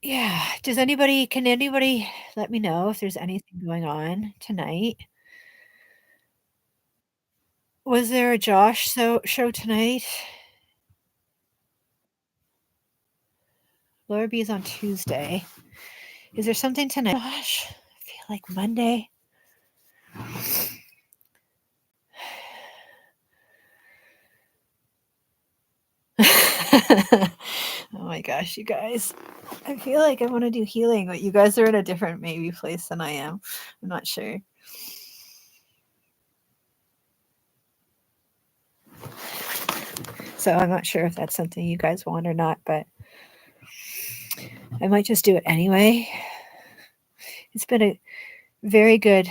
yeah. Can anybody let me know if there's anything going on tonight? Was there a Josh show tonight? Laura B is on Tuesday. Is there something tonight? Gosh, I feel like Monday. Oh my gosh, you guys. I feel like I want to do healing, but you guys are in a different maybe place than I am. I'm not sure. So I'm not sure if that's something you guys want or not, but I might just do it anyway. It's been a very good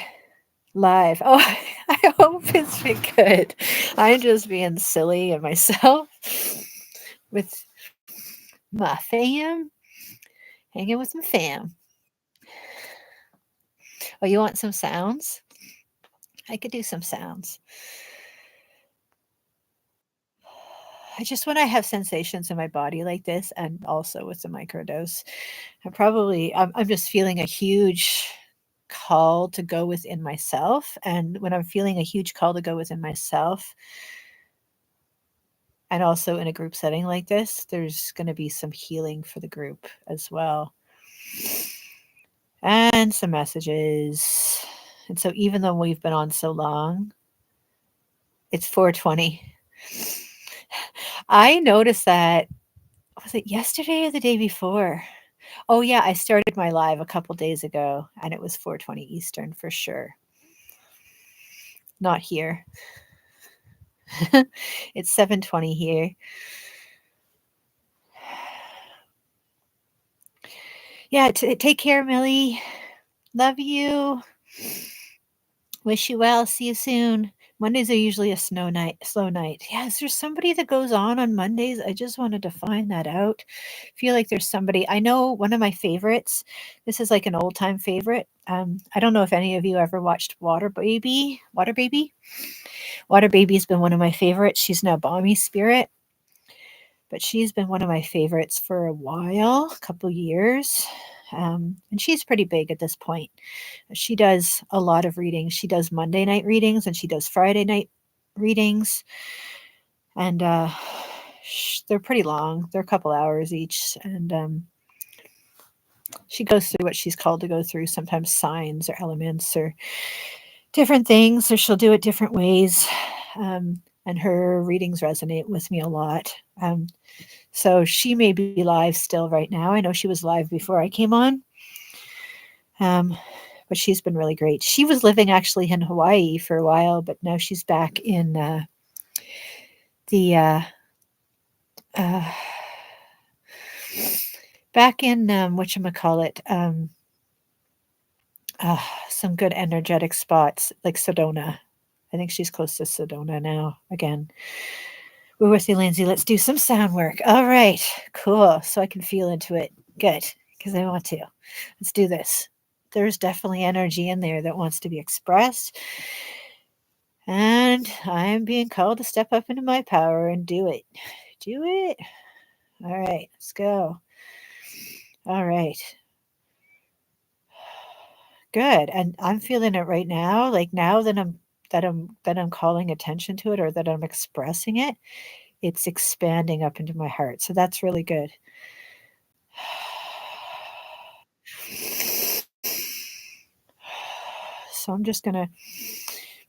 live. Oh, I hope it's been good. I'm just being silly and myself with my fam, hanging with my fam. Oh, you want some sounds? I could do some sounds. I just when I have sensations in my body like this, and also with the microdose, I'm just feeling a huge call to go within myself. And when I'm feeling a huge call to go within myself, and also in a group setting like this, there's going to be some healing for the group as well, and some messages. And so, even though we've been on so long, it's 4:20. I noticed that was it yesterday or the day before? Oh, yeah, I started my live a couple days ago, and it was 4:20 Eastern for sure. Not here. It's 7:20 here. Yeah, take care, Millie. Love you. Wish you well. See you soon. Mondays are usually a slow night. Yeah, is there somebody that goes on Mondays? I just wanted to find that out. Feel like there's somebody. I know one of my favorites. This is like an old time favorite. I don't know if any of you ever watched Water Baby. Water Baby. Water Baby's been one of my favorites. She's now Balmy Spirit, but she's been one of my favorites for a while, a couple years. And she's pretty big at this point. She does a lot of readings. She does Monday night readings and she does Friday night readings. And they're pretty long. They're a couple hours each. And she goes through what she's called to go through, sometimes signs or elements or different things, or she'll do it different ways. And her readings resonate with me a lot. So she may be live still right now. I know she was live before I came on. But she's been really great. She was living actually in Hawaii for a while, but now she's back in the back in whatchamacallit, some good energetic spots like Sedona. I think she's close to Sedona now again. We're with you, Lindsay. Let's do some sound work. All right, cool. So I can feel into it. Good, because I want to. Let's do this. There's definitely energy in there that wants to be expressed. And I'm being called to step up into my power and do it. Do it. All right, let's go. All right. Good. And I'm feeling it right now. Like now that I'm calling attention to it or that I'm expressing it, it's expanding up into my heart. So that's really good. So I'm just going to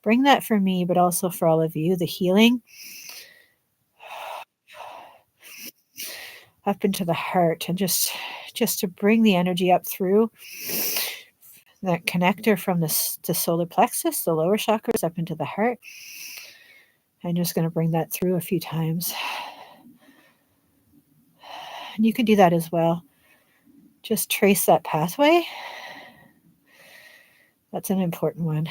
bring that for me, but also for all of you, the healing. up into the heart, and just to bring the energy up through that connector from the solar plexus, the lower chakras, up into the heart. I'm just going to bring that through a few times. And you can do that as well. Just trace that pathway. That's an important one.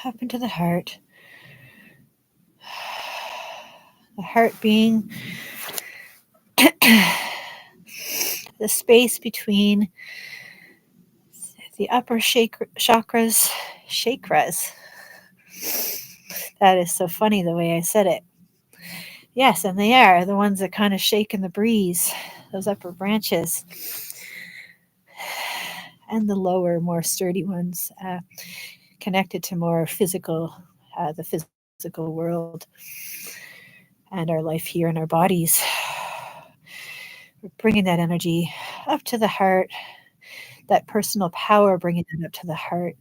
Up into the heart. The heart being the space between the upper chakras. That is so funny the way I said it. Yes, and they are the ones that kind of shake in the breeze, those upper branches. And the lower, more sturdy ones, connected to more physical, the physical world and our life here in our bodies. We're bringing that energy up to the heart, that personal power, bringing it up to the heart.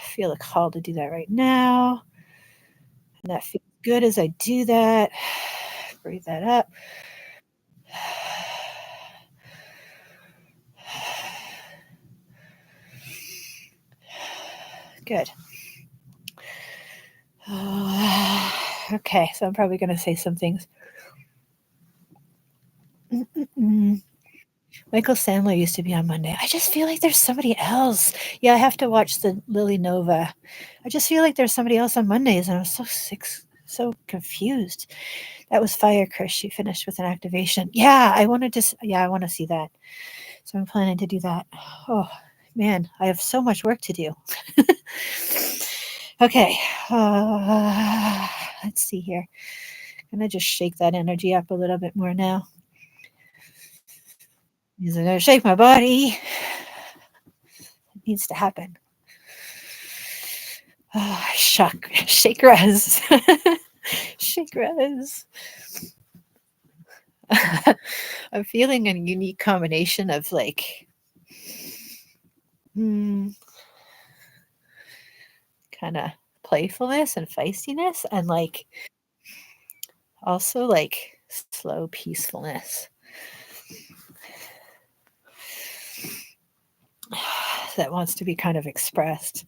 Feel a call to do that right now. And that feels good as I do that. Breathe that up. Good. Okay, so I'm probably going to say some things. Michael Sandler used to be on Monday. I just feel like there's somebody else. Yeah, I have to watch the Lily Nova. I just feel like there's somebody else on Mondays, and I'm so sick, so confused. That was Fire Chris. She finished with an activation. Yeah, I want to see that. So I'm planning to do that. Oh, man, I have so much work to do. Okay, let's see here. I'm going to just shake that energy up a little bit more now. Because I'm going to shake my body. It needs to happen. Oh, shake res. Shake res. I'm feeling a unique combination of like kind of playfulness and feistiness, and like also like slow peacefulness that wants to be kind of expressed.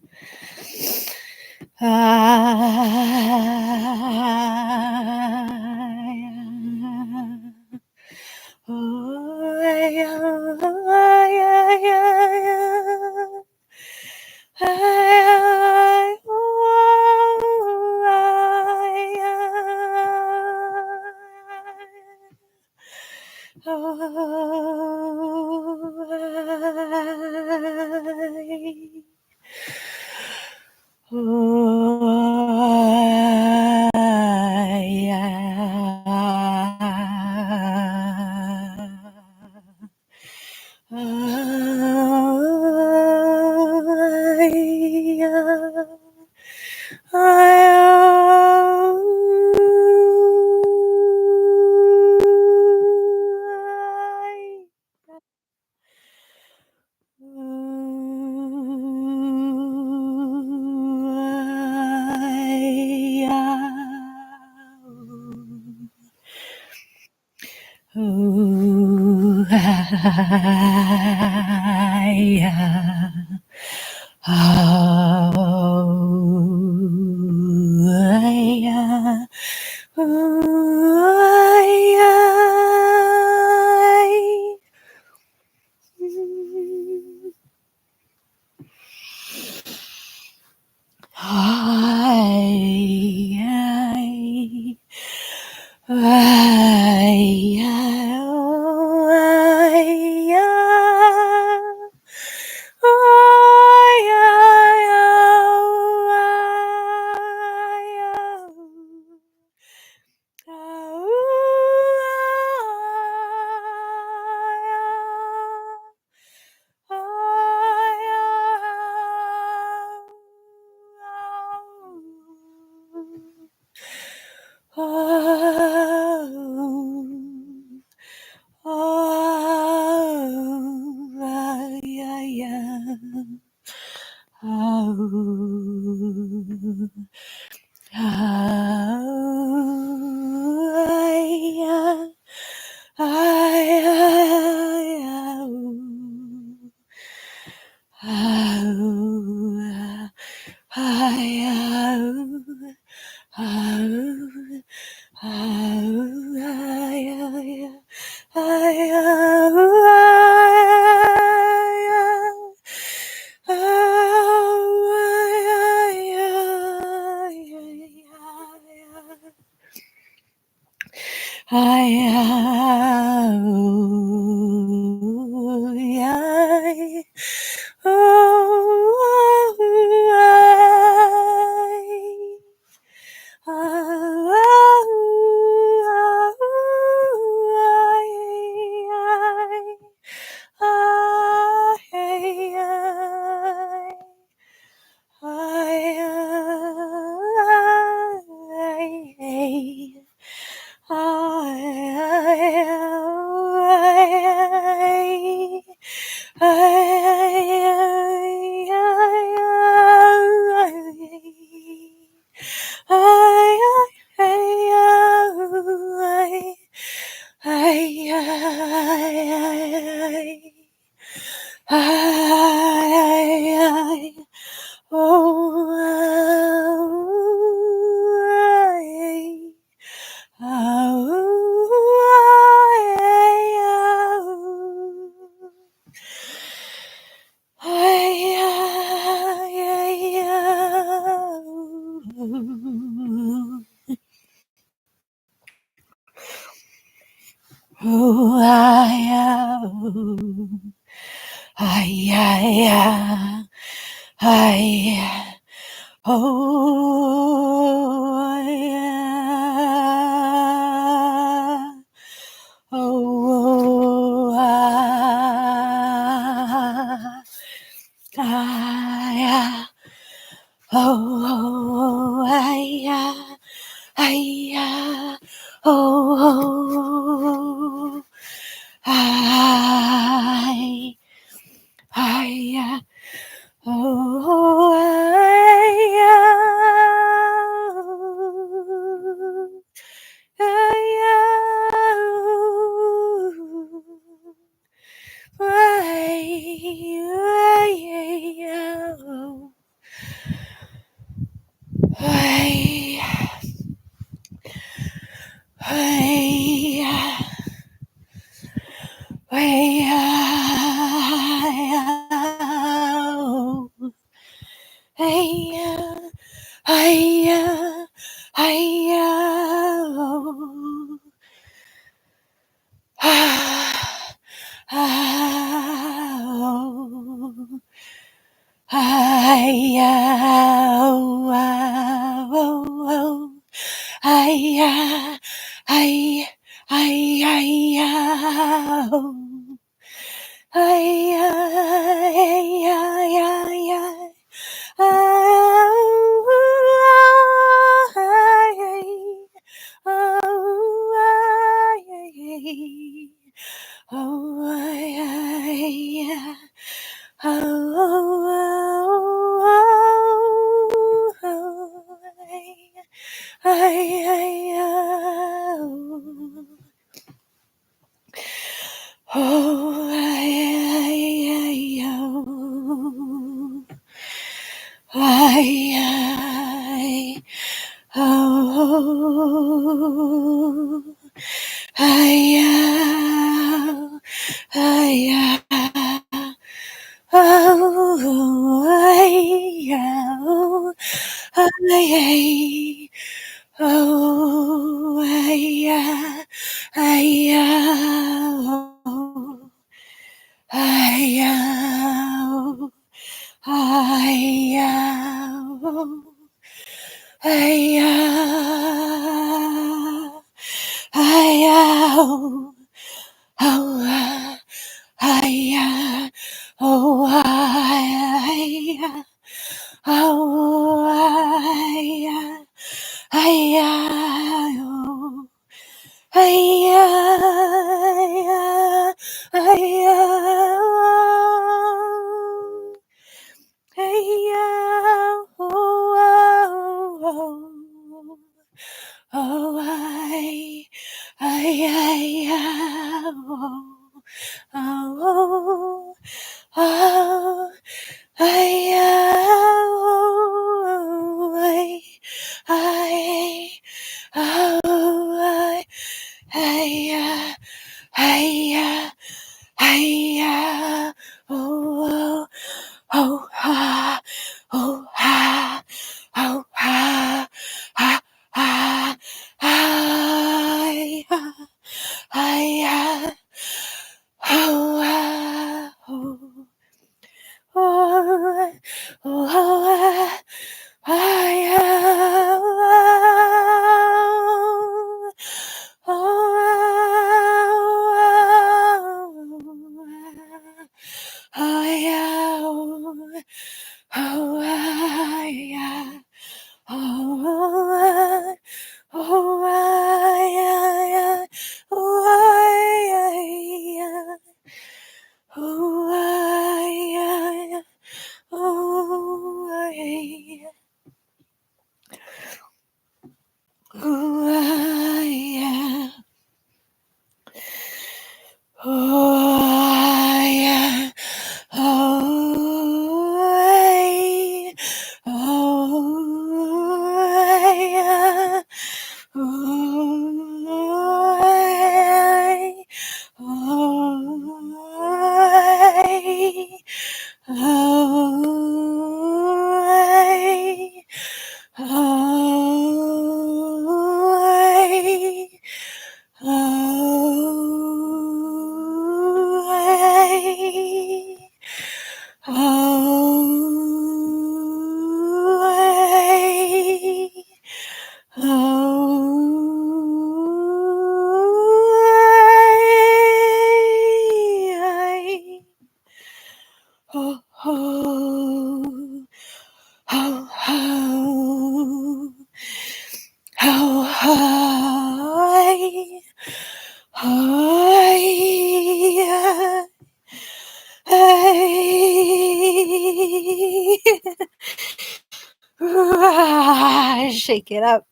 Shake it up.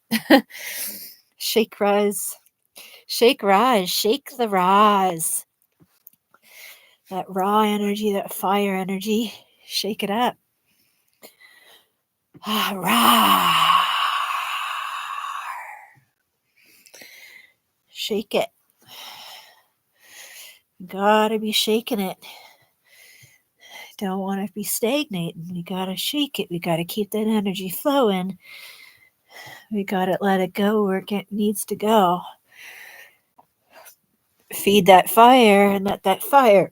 Shake Roz. Shake Roz. Shake the Roz. That raw energy, that fire energy. Shake it up. Rah. Shake it. Gotta be shaking it. Don't want to be stagnating. We gotta shake it. We gotta keep that energy flowing. We gotta let it go where it needs to go. Feed that fire and let that fire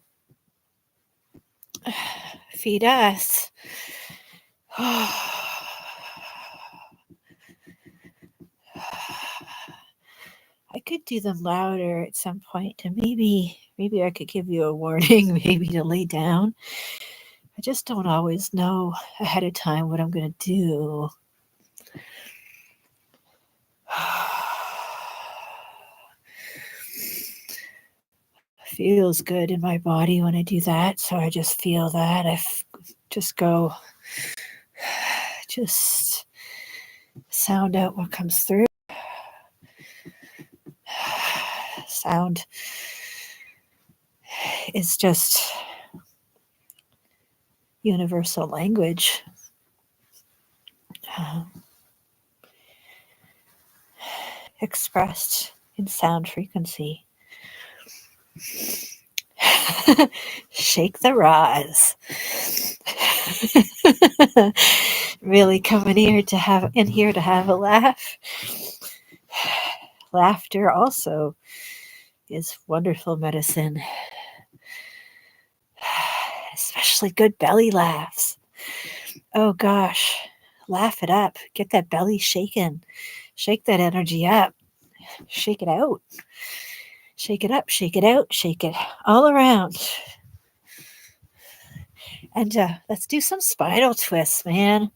feed us. I could do them louder at some point, and maybe I could give you a warning, maybe to lay down. I just don't always know ahead of time what I'm going to do. Feels good in my body when I do that, so I just feel that. Just go, just sound out what comes through. Sound is just universal language. Expressed in sound frequency. Shake the Roz. Really coming here to have a laugh. Laughter also is wonderful medicine, especially good belly laughs. Oh gosh, laugh it up. Get that belly shaking. Shake that energy up. Shake it out. Shake it up, shake it out, shake it all around. And let's do some spinal twists, man.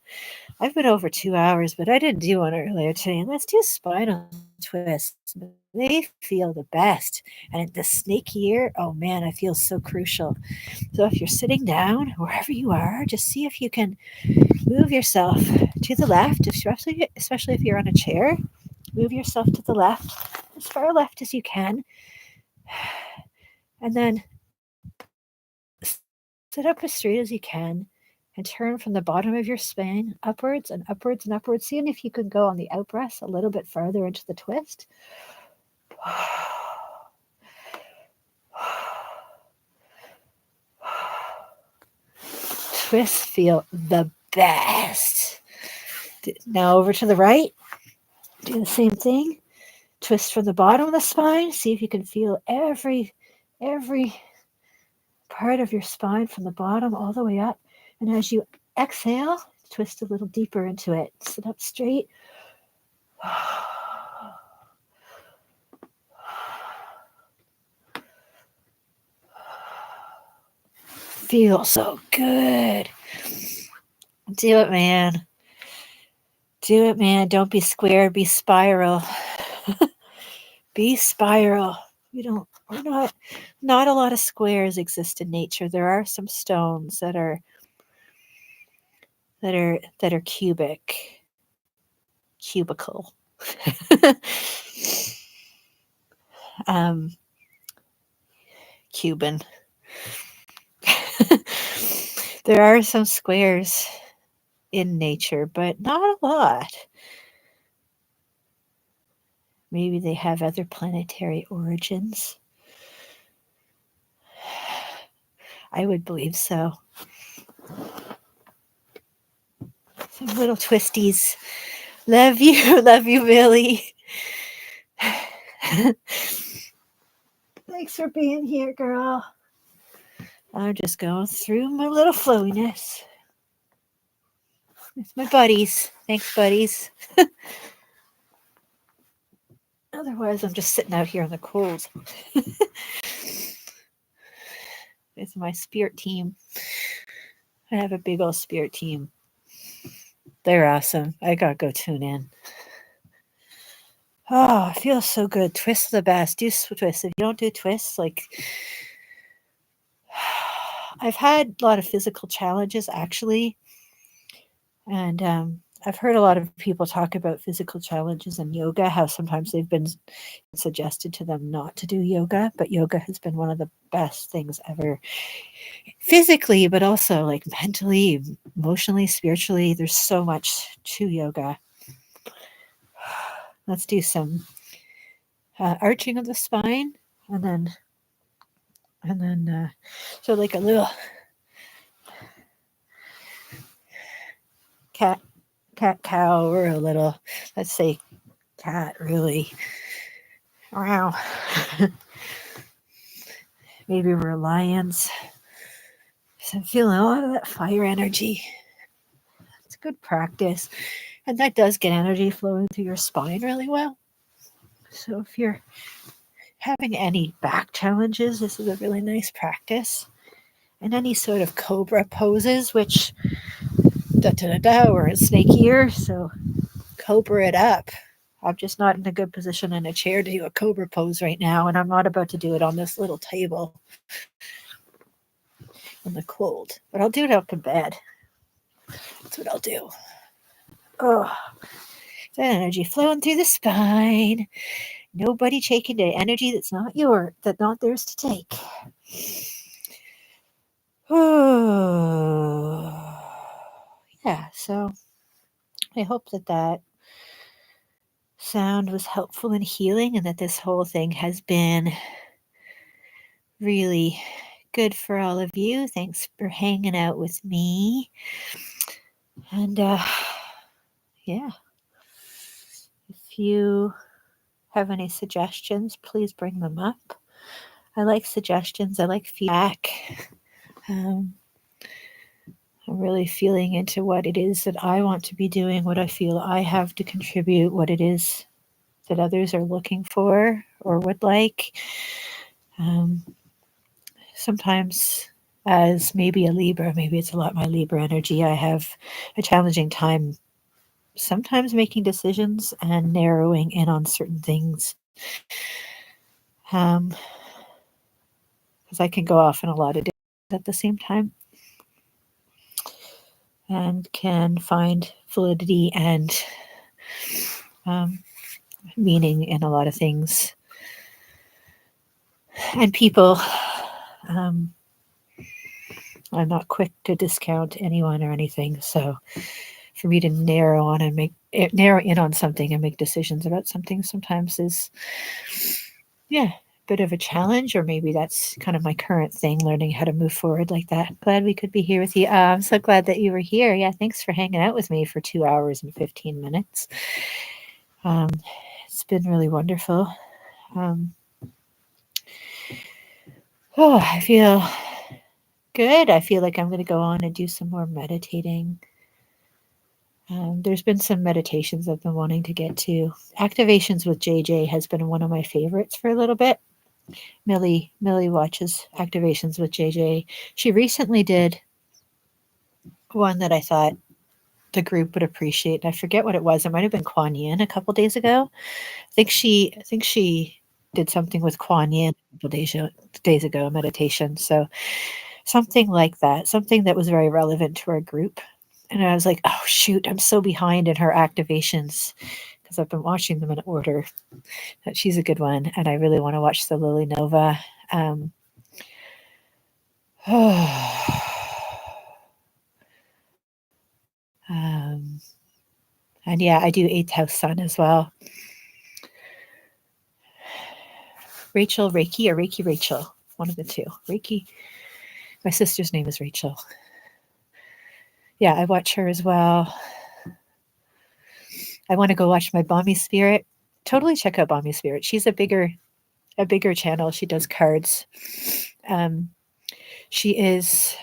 I've been over 2 hours, but I didn't do one earlier today. Let's do spinal twists. They feel the best. And the snake ear, oh man, I feel so crucial. So if you're sitting down, wherever you are, just see if you can move yourself to the left, especially if you're on a chair. Move yourself to the left, as far left as you can. And then sit up as straight as you can and turn from the bottom of your spine upwards and upwards and upwards, seeing if you can go on the out breath a little bit farther into the twist. Twists feel the best. Now over to the right. Do the same thing. Twist from the bottom of the spine. See if you can feel every part of your spine from the bottom all the way up. And as you exhale, twist a little deeper into it. Sit up straight. Feels so good. Do it, man. Do it, man. Don't be square, be spiral. Be spiral. We're not a lot of squares exist in nature. There are some stones that are cubical. um, Cuban. There are some squares in nature, but not a lot. Maybe they have other planetary origins. I would believe so. Some little twisties. Love you, Billy. Thanks for being here, girl. I'm just going through my little flowiness. It's my buddies. Thanks, buddies. Otherwise, I'm just sitting out here in the cold. It's my spirit team. I have a big old spirit team. They're awesome. I gotta go tune in. Oh, it feels so good. Twists the best. Do twists. If you don't do twists, like I've had a lot of physical challenges actually, and I've heard a lot of people talk about physical challenges in yoga, how sometimes they've been suggested to them not to do yoga, but yoga has been one of the best things ever. Physically, but also like mentally, emotionally, spiritually. There's so much to yoga. Let's do some arching of the spine, and then so like a little cat cow, or a little, let's say, cat, really. Wow. Maybe we're lions. So I'm feeling a lot of that fire energy. It's good practice. And that does get energy flowing through your spine really well. So if you're having any back challenges, this is a really nice practice. And any sort of cobra poses, which we're in snake here, so cobra it up. I'm just not in a good position in a chair to do a cobra pose right now, and I'm not about to do it on this little table in the cold. But I'll do it up in bed. That's what I'll do. Oh, that energy flowing through the spine. Nobody taking the energy that's not theirs to take. Oh, yeah. So I hope that sound was helpful in healing, and that this whole thing has been really good for all of you. Thanks for hanging out with me. And yeah, if you have any suggestions, please bring them up. I like suggestions. I like feedback. I'm really feeling into what it is that I want to be doing, what I feel I have to contribute, what it is that others are looking for or would like. Sometimes, as maybe a Libra, maybe it's a lot my Libra energy, I have a challenging time sometimes making decisions and narrowing in on certain things. Because I can go off in a lot of different at the same time, and can find validity and meaning in a lot of things and people. I'm not quick to discount anyone or anything, so for me to narrow in on something and make decisions about something sometimes is a bit of a challenge, or maybe that's kind of my current thing, learning how to move forward like that. Glad we could be here with you. I'm so glad that you were here. Yeah, thanks for hanging out with me for 2 hours and 15 minutes. It's been really wonderful. I feel good. I feel like I'm going to go on and do some more meditating. There's been some meditations I've been wanting to get to. Activations with JJ has been one of my favorites for a little bit. Millie watches activations with JJ. She recently did one that I thought the group would appreciate. And I forget what it was. It might have been Kuan Yin a couple days ago. I think she did something with Kuan Yin a couple days ago, a meditation. So something like that, something that was very relevant to our group. And I was like, oh shoot, I'm so behind in her activations because I've been watching them in order. That she's a good one, and I really want to watch the Lily Nova. Um, um, and yeah, I do Eighth House Sun as well. Rachel Reiki or Reiki Rachel, one of the two. Reiki. My sister's name is Rachel. Yeah, I watch her as well. I want to go watch my Balmy Spirit. Totally check out Balmy Spirit. She's a bigger channel. She does cards. Um, she is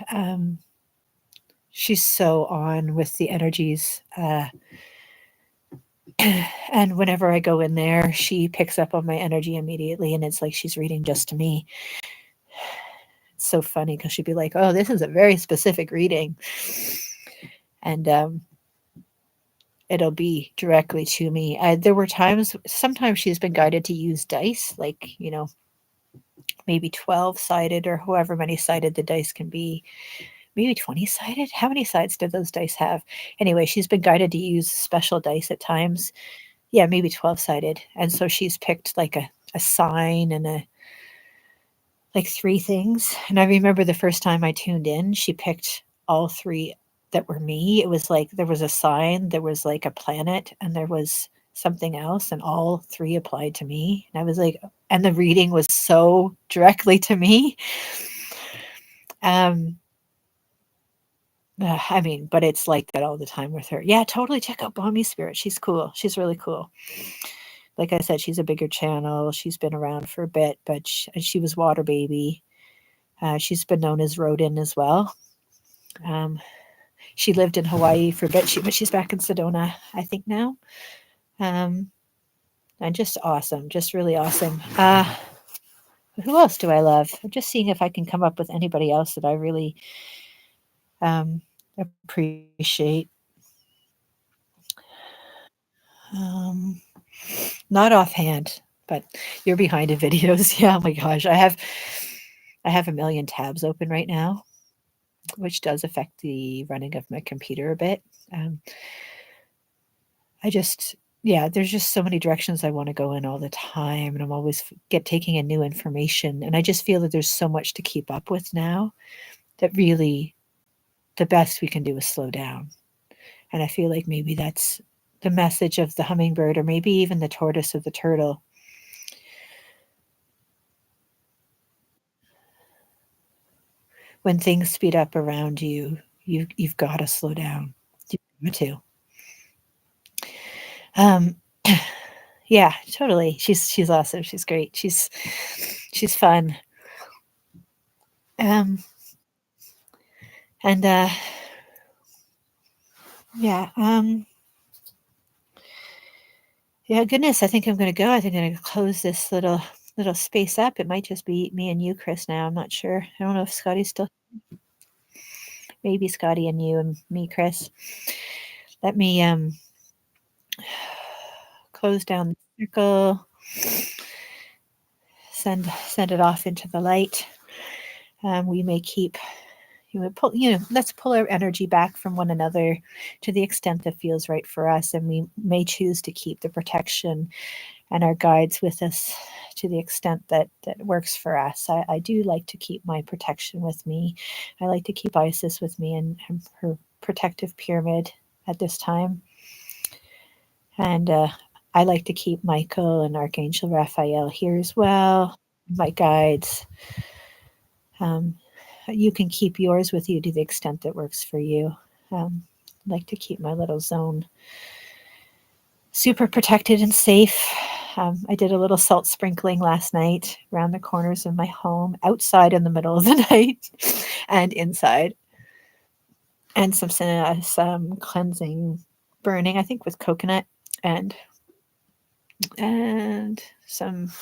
she's so on with the energies. And whenever I go in there, she picks up on my energy immediately, and it's like she's reading just to me. It's so funny because she'd be like, "Oh, this is a very specific reading," and it'll be directly to me. There were times, sometimes she's been guided to use dice, like maybe 12 sided or however many sided the dice can be. Maybe 20 sided. How many sides did those dice have? Anyway, she's been guided to use special dice at times. Yeah, maybe 12 sided. And so she's picked like a sign and like three things. And I remember the first time I tuned in, she picked all three that were me. It was like there was a sign, there was like a planet, and there was something else, and all three applied to me. And I was like, and the reading was so directly to me. Um, I mean, but it's like that all the time with her. Yeah, totally check out Balmy Spirit. She's cool. She's really cool. Like I said, she's a bigger channel. She's been around for a bit, but she was Water Baby. She's been known as Rodin as well. Um, she lived in Hawaii for a bit, but she's back in Sedona, I think now. Um, and just awesome, just really awesome. Who else do I love? I'm just seeing if I can come up with anybody else that I really appreciate. Um, Not offhand, but you're behind in videos. Yeah, oh my gosh, I have a million tabs open right now, which does affect the running of my computer a bit. Um, I just yeah, there's just so many directions I want to go in all the time, and I'm always get taking in new information, and I just feel that there's so much to keep up with now that really the best we can do is slow down. And I feel like maybe that's the message of the hummingbird, or maybe even the tortoise of the turtle. When things speed up around you, you've got to slow down. You've got to. Um, yeah, totally. She's awesome. She's great. She's fun. Um, and yeah, yeah. Goodness, I think I'm going to go. I think I'm going to close this little space up. It might just be me and you, Chris. Now I'm not sure. I don't know if Scotty's still. Maybe Scotty and you and me, Chris. Let me close down the circle. Send it off into the light. We may keep let's pull our energy back from one another to the extent that feels right for us, and we may choose to keep the protection and our guides with us to the extent that works for us. I do like to keep my protection with me. I like to keep Isis with me and her protective pyramid at this time, and I like to keep Michael and Archangel Raphael here as well, my guides. um, you can keep yours with you to the extent that works for you. I like to keep my little zone super protected and safe. I did a little salt sprinkling last night around the corners of my home, outside in the middle of the night, and inside, and some cleansing burning, I think with coconut and some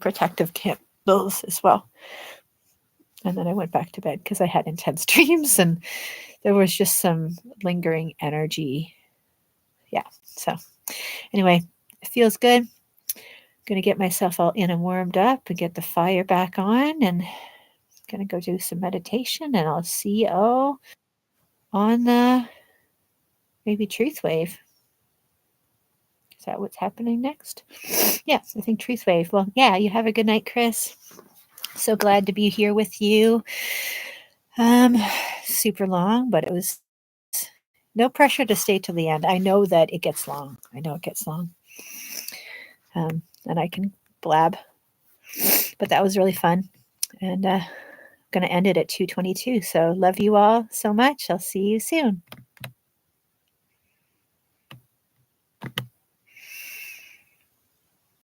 protective candles as well. And then I went back to bed because I had intense dreams and there was just some lingering energy. Yeah. So anyway, it feels good. Going to get myself all in and warmed up and get the fire back on and going to go do some meditation and I'll see you all on maybe Truth Wave. Is that what's happening next? Yeah, I think Truth Wave. Well, yeah, you have a good night, Chris. So glad to be here with you. Super long, but it was no pressure to stay till the end. I know that it gets long. I know it gets long. And I can blab. But that was really fun. And going to end it at 2:22. So love you all so much. I'll see you soon.